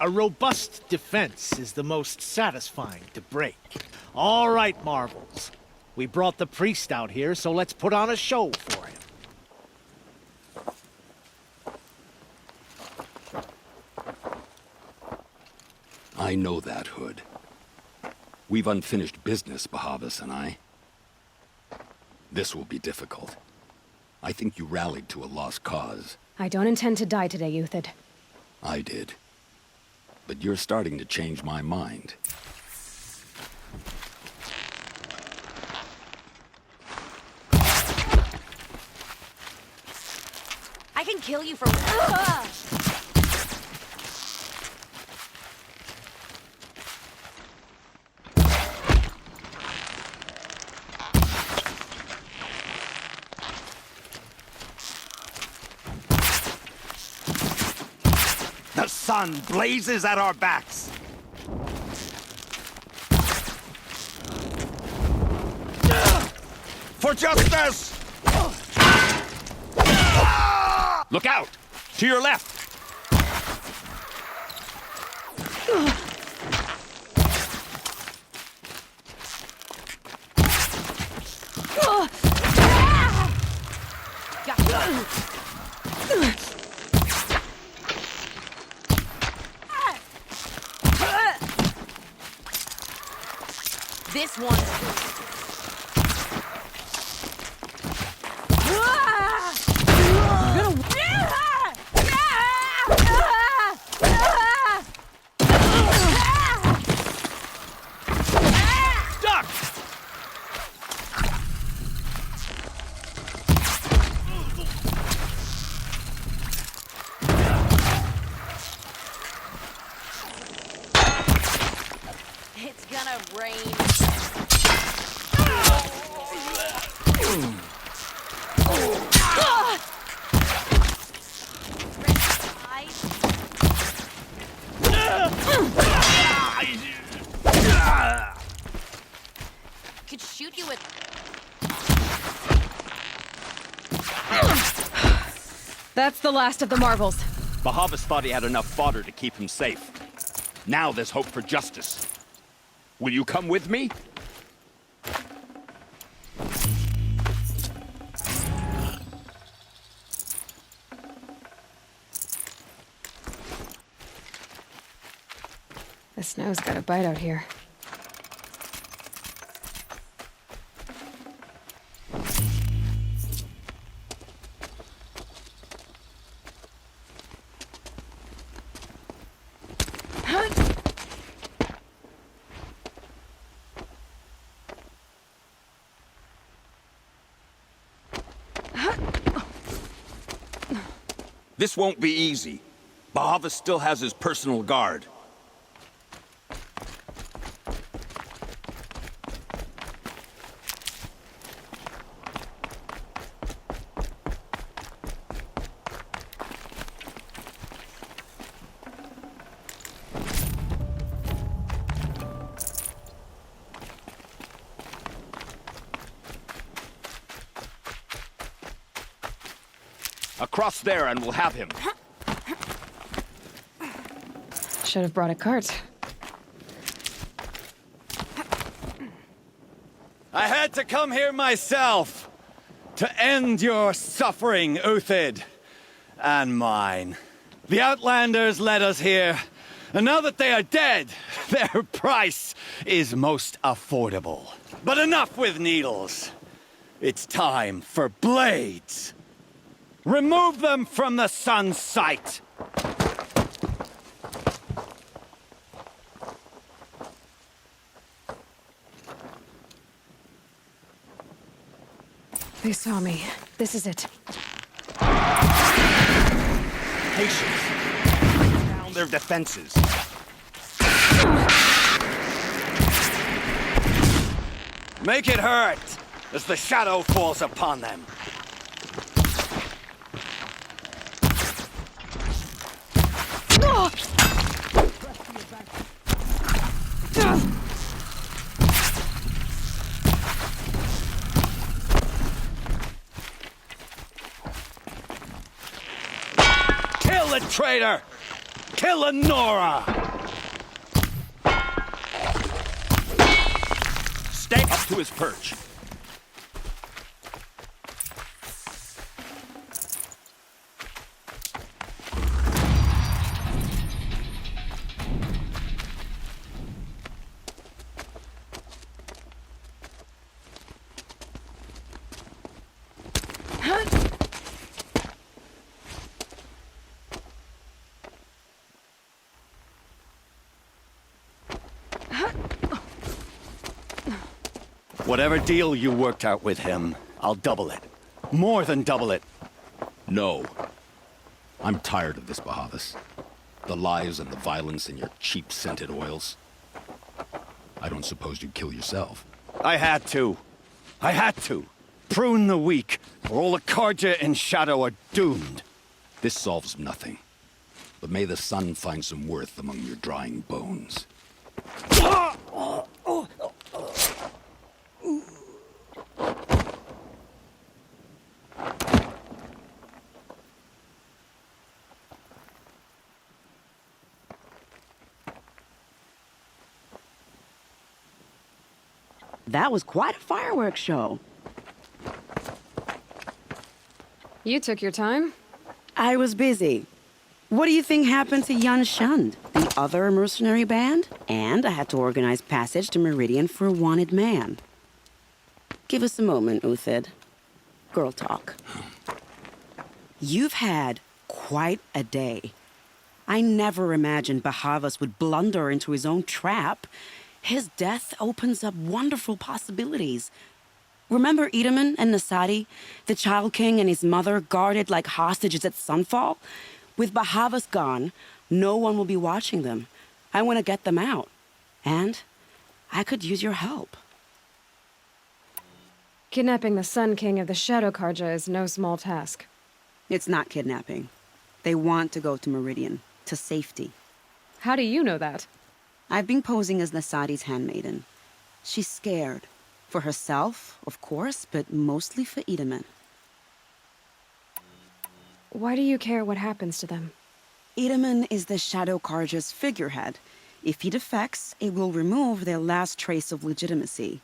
A robust defense is the most satisfying to break. All right, Marvels. We brought the priest out here, so let's put on a show for him.
I know that, Hood. We've unfinished business, Bahavas and I. This will be difficult. I think you rallied to a lost cause.
I don't intend to die today, Euthid.
I did. But you're starting to change my mind.
I can kill you for...
The sun blazes at our backs. For justice! Look out! To your left!
That's the last of the marvels.
Bahavas thought he had enough fodder to keep him safe. Now there's hope for justice. Will you come with me?
The snow's got a bite out here.
This won't be easy. Bahavas still has his personal guard. Across there and we'll have him.
Should have brought a cart.
I had to come here myself to end your suffering, Uthid, and mine. The Outlanders led us here, and now that they are dead, their price is most affordable. But enough with needles. It's time for blades. Remove them from the sun's sight!
They saw me. This is it.
Patience. Down their defenses.
Make it hurt as the shadow falls upon them. Kill the traitor! Kill Lenora!
Stay up to his perch.
Whatever deal you worked out with him, I'll double it. More than double it.
No. I'm tired of this, Bahavas. The lies and the violence and your cheap-scented oils. I don't suppose you'd kill yourself.
I had to. I had to. Prune the weak, or all the Karja in Shadow are doomed.
This solves nothing. But may the sun find some worth among your drying bones.
That was quite a fireworks show.
You took your time.
I was busy. What do you think happened to Yun Shund, the other mercenary band? And I had to organize passage to Meridian for a wanted man. Give us a moment, Uthid. Girl talk. You've had quite a day. I never imagined Bahavas would blunder into his own trap. His death opens up wonderful possibilities. Remember Edaman and Nasadi, the Child King and his mother guarded like hostages at sunfall? With Bahavas gone, no one will be watching them. I want to get them out. And I could use your help.
Kidnapping the Sun King of the Shadow Karja is no small task.
It's not kidnapping. They want to go to Meridian, to safety.
How do you know that?
I've been posing as Nasadi's handmaiden. She's scared. For herself, of course, but mostly for Edaman.
Why do you care what happens to them?
Itaman is the Shadow Carja's figurehead. If he defects, it will remove their last trace of legitimacy.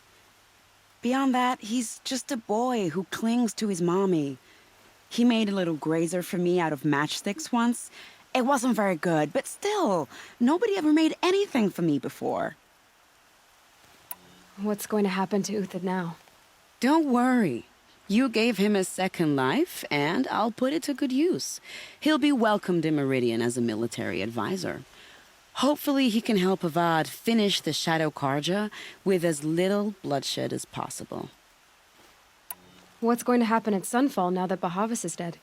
Beyond that, he's just a boy who clings to his mommy. He made a little grazer for me out of matchsticks once. It wasn't very good, but still, nobody ever made anything for me before.
What's going to happen to Uthid now?
Don't worry. You gave him a second life, and I'll put it to good use. He'll be welcomed in Meridian as a military advisor. Hopefully he can help Avad finish the Shadow Carja with as little bloodshed as possible.
What's going to happen at Sunfall now that Bahavas is dead?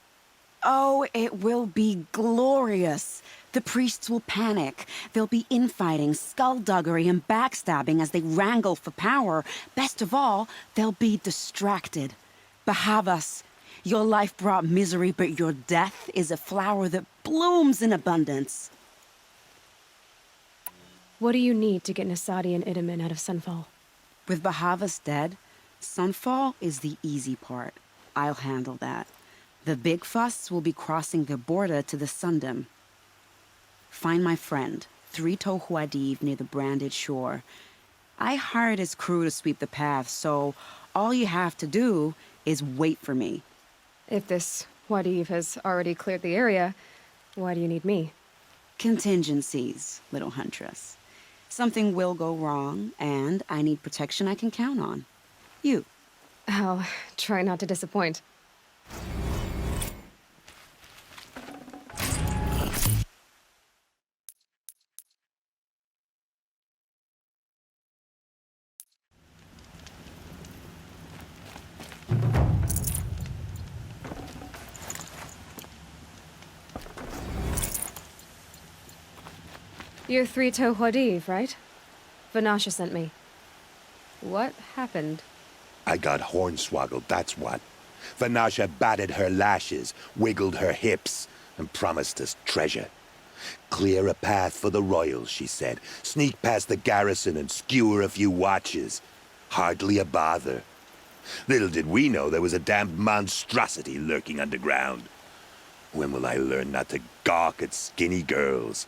Oh, it will be glorious. The priests will panic. There'll be infighting, skullduggery, and backstabbing as they wrangle for power. Best of all, they'll be distracted. Bahavas, your life brought misery, but your death is a flower that blooms in abundance.
What do you need to get Nasadi and Itaman out of Sunfall?
With Bahavas dead, Sunfall is the easy part. I'll handle that. The big fuss will be crossing the border to the Sundom. Find my friend, 3-Toe Huadiv, near the branded shore. I hired his crew to sweep the path, so all you have to do is wait for me.
If this Huadiv has already cleared the area, why do you need me?
Contingencies, little huntress. Something will go wrong, and I need protection I can count on. You.
I'll try not to disappoint. You're 3-Toe Huadiv, right? Vanasha sent me. What happened?
I got hornswoggled, that's what. Vanasha batted her lashes, wiggled her hips, and promised us treasure. Clear a path for the royals, she said. Sneak past the garrison and skewer a few watches. Hardly a bother. Little did we know there was a damned monstrosity lurking underground. When will I learn not to gawk at skinny girls?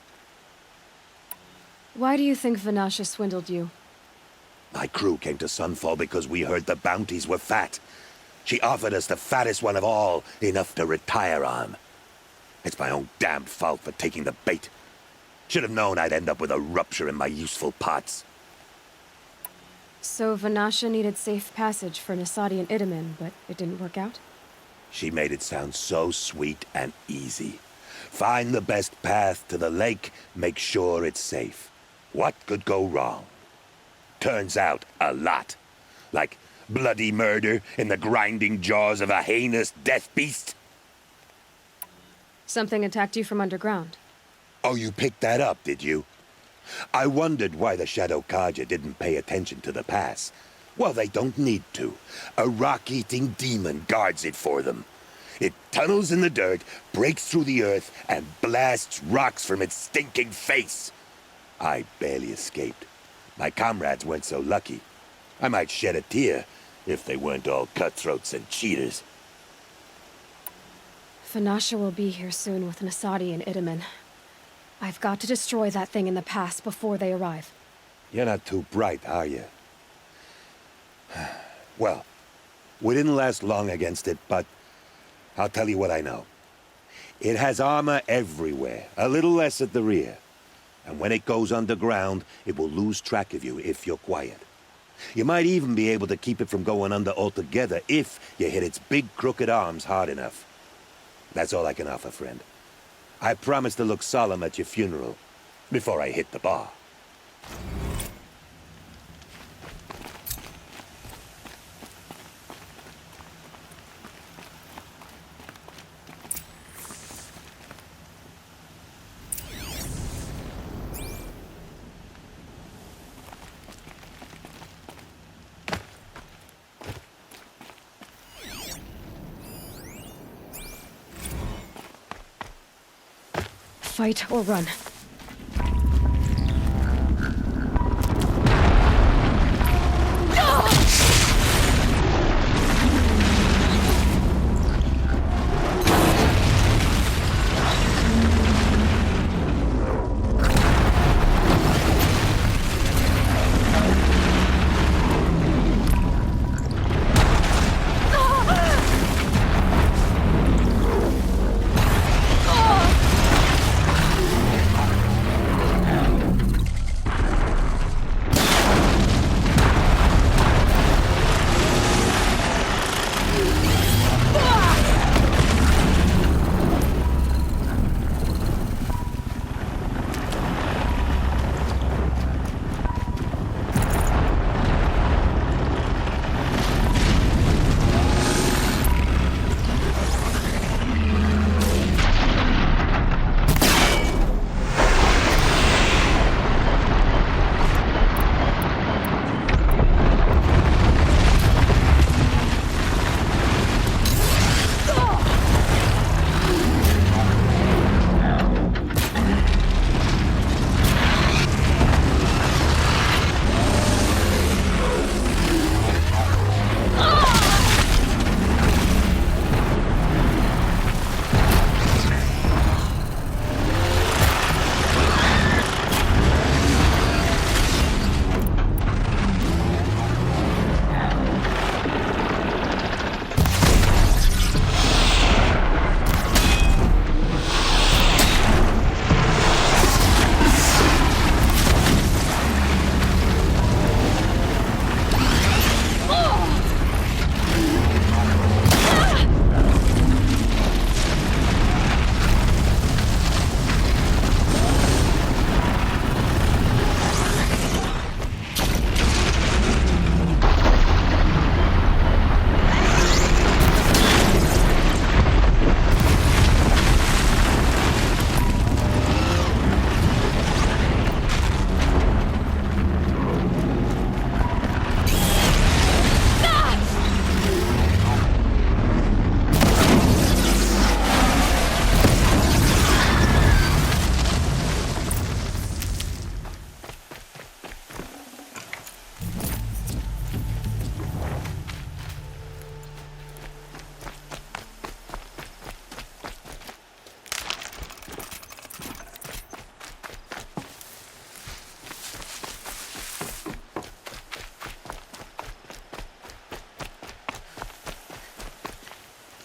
Why do you think Vanasha swindled you?
My crew came to Sunfall because we heard the bounties were fat. She offered us the fattest one of all, enough to retire on. It's my own damned fault for taking the bait. Should have known I'd end up with a rupture in my useful parts.
So Vanasha needed safe passage for Nasadi and Itaman, but it didn't work out?
She made it sound so sweet and easy. Find the best path to the lake, make sure it's safe. What could go wrong? Turns out, a lot. Like bloody murder in the grinding jaws of a heinous death beast.
Something attacked you from underground.
Oh, you picked that up, did you? I wondered why the Shadow Carja didn't pay attention to the pass. Well, they don't need to. A rock-eating demon guards it for them. It tunnels in the dirt, breaks through the earth, and blasts rocks from its stinking face. I barely escaped. My comrades weren't so lucky. I might shed a tear if they weren't all cutthroats and cheaters.
Vanasha will be here soon with Nasadi and Itaman. I've got to destroy that thing in the pass before they arrive.
You're not too bright, are you? Well, we didn't last long against it, but I'll tell you what I know. It has armor everywhere, a little less at the rear. And when it goes underground, it will lose track of you if you're quiet. You might even be able to keep it from going under altogether if you hit its big crooked arms hard enough. That's all I can offer, friend. I promise to look solemn at your funeral before I hit the bar.
Fight or run.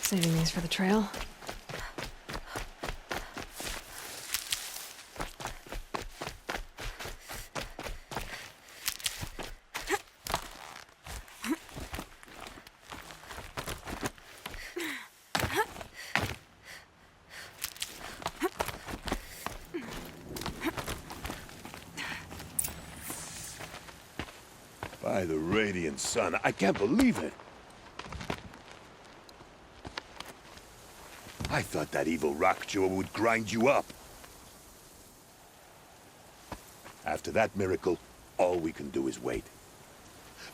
Saving these for the trail.
By the radiant sun, I can't believe it. I thought that evil rockjaw would grind you up. After that miracle, all we can do is wait.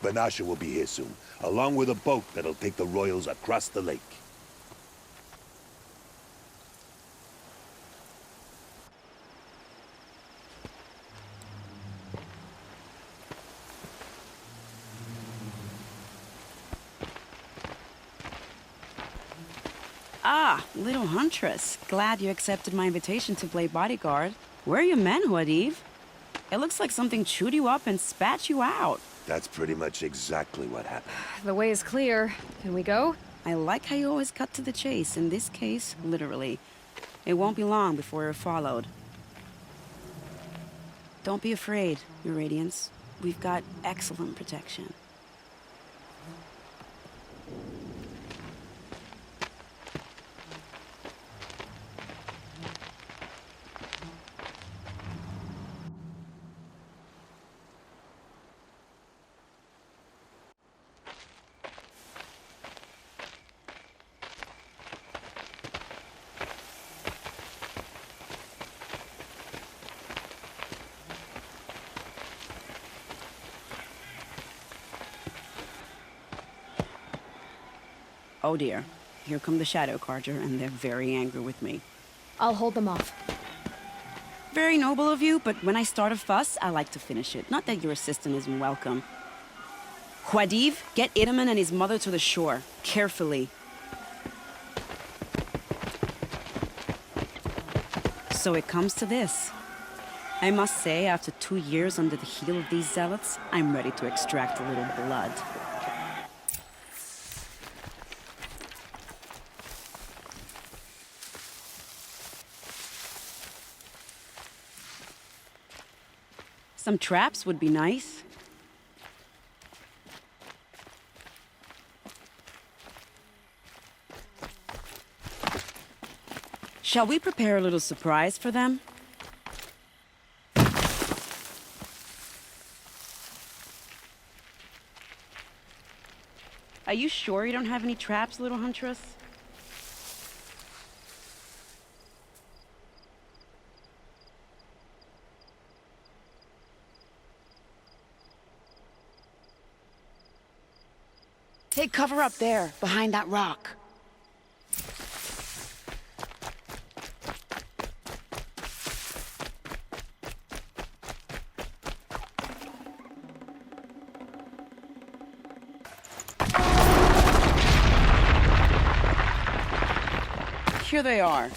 Vanasha will be here soon, along with a boat that'll take the royals across the lake.
Ah, little huntress. Glad you accepted my invitation to play bodyguard. Where are your men, Huadiv? It looks like something chewed you up and spat you out.
That's pretty much exactly what happened.
The way is clear. Can we go?
I like how you always cut to the chase. In this case, literally. It won't be long before you're followed. Don't be afraid, Your Radiance. We've got excellent protection. Oh dear, here come the Shadow Carja, and they're very angry with me.
I'll hold them off.
Very noble of you, but when I start a fuss, I like to finish it. Not that your assistant isn't welcome. Huadiv, get Itaman and his mother to the shore. Carefully. So it comes to this. I must say, after 2 years under the heel of these zealots, I'm ready to extract a little blood. Some traps would be nice. Shall we prepare a little surprise for them? Are you sure you don't have any traps, little huntress? Take cover up there, behind that rock. Here they are.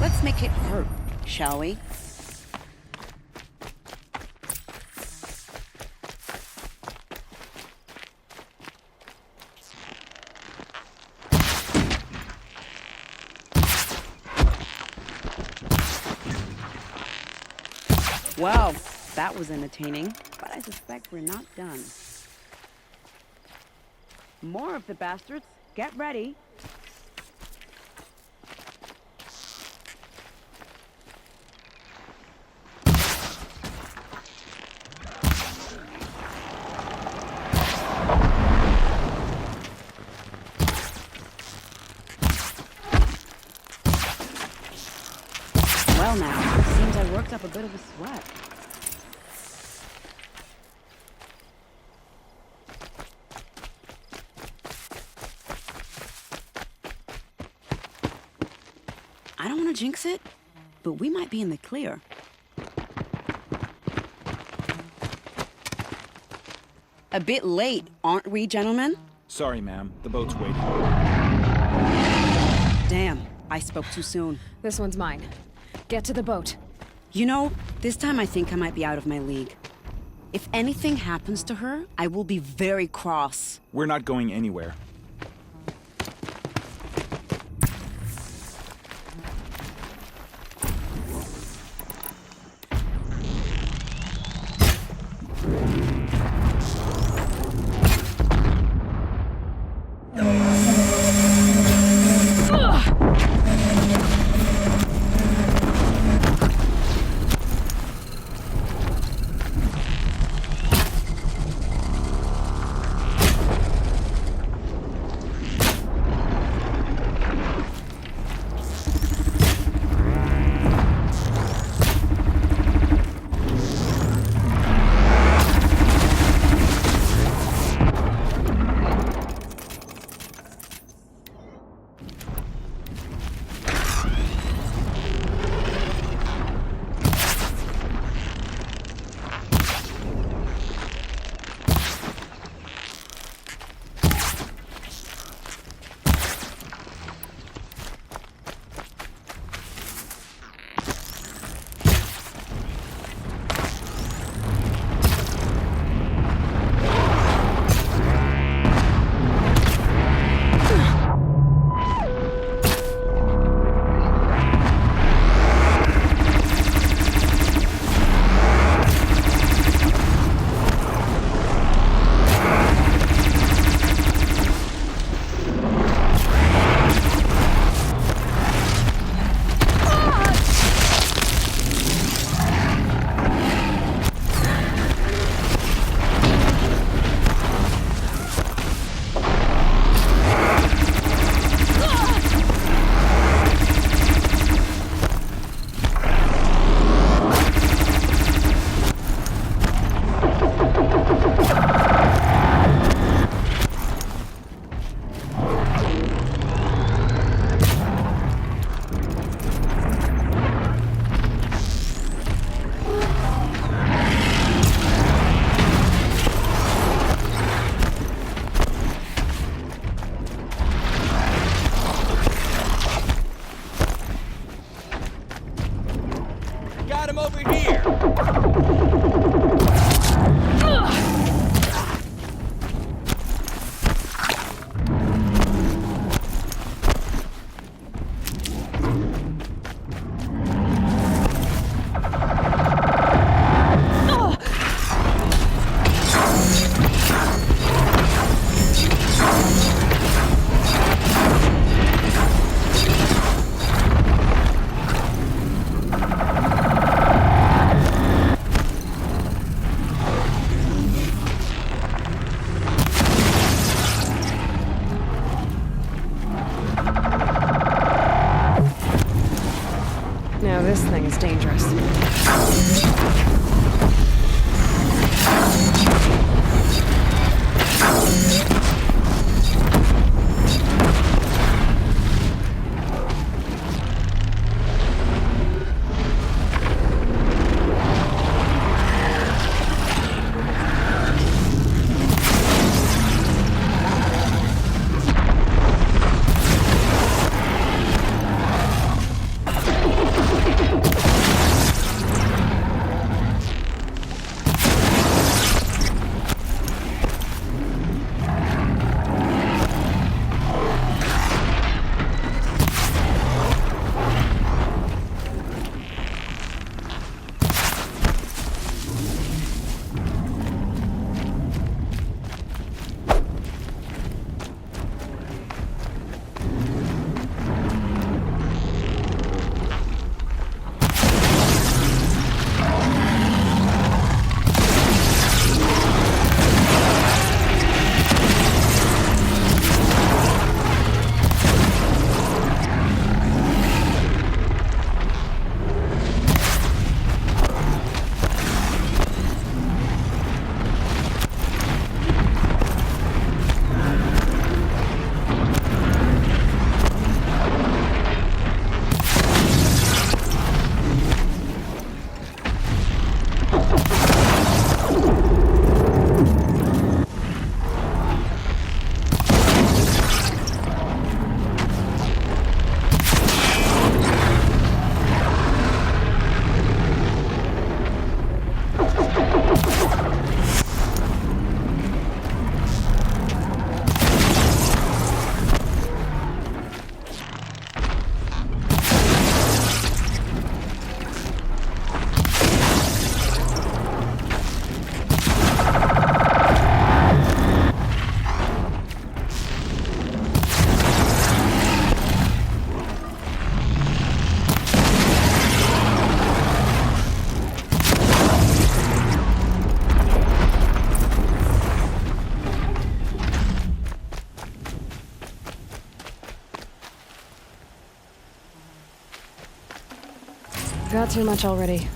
Let's make it hurt, shall we? Well, that was entertaining, but I suspect we're not done. More of the bastards. Get ready. Well now, seems I worked up a bit of a sweat. I don't want to jinx it, but we might be in the clear. A bit late, aren't we, gentlemen?
Sorry, ma'am. The boat's waiting.
Damn, I spoke too soon.
This one's mine. Get to the boat.
You know, this time I think I might be out of my league. If anything happens to her, I will be very cross.
We're not going anywhere.
is dangerous. Got too much already.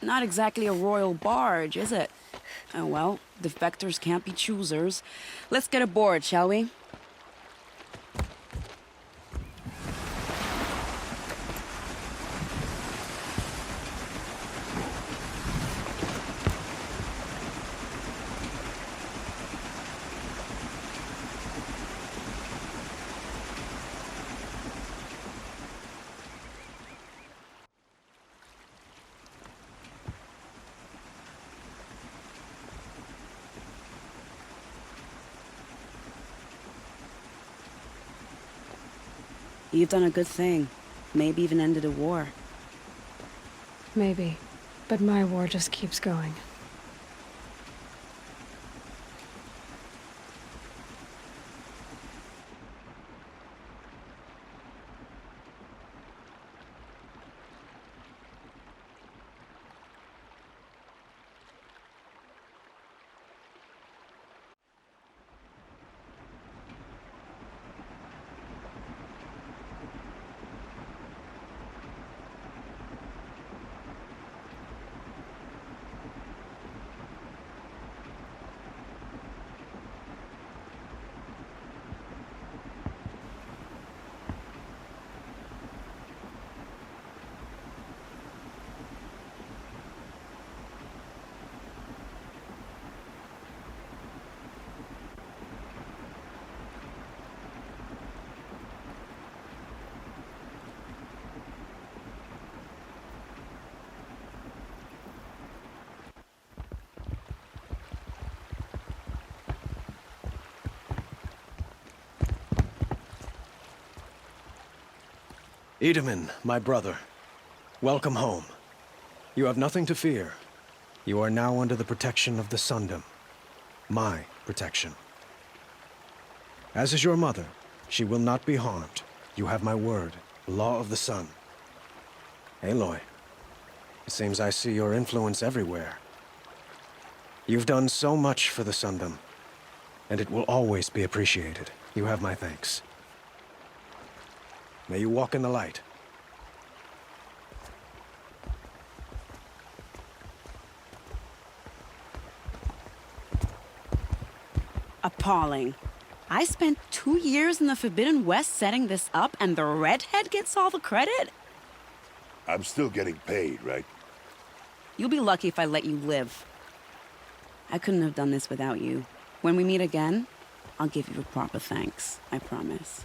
Not exactly a royal barge, is it? Oh well, defectors can't be choosers. Let's get aboard, shall we? You've done a good thing. Maybe even ended a war.
Maybe. But my war just keeps going.
Edaman, my brother, welcome home. You have nothing to fear. You are now under the protection of the Sundom. My protection. As is your mother, she will not be harmed. You have my word, law of the sun. Aloy, it seems I see your influence everywhere. You've done so much for the Sundom, and it will always be appreciated. You have my thanks. May you walk in the light.
Appalling. I spent 2 years in the Forbidden West setting this up, and the redhead gets all the credit?
I'm still getting paid, right?
You'll be lucky if I let you live. I couldn't have done this without you. When we meet again, I'll give you a proper thanks. I promise.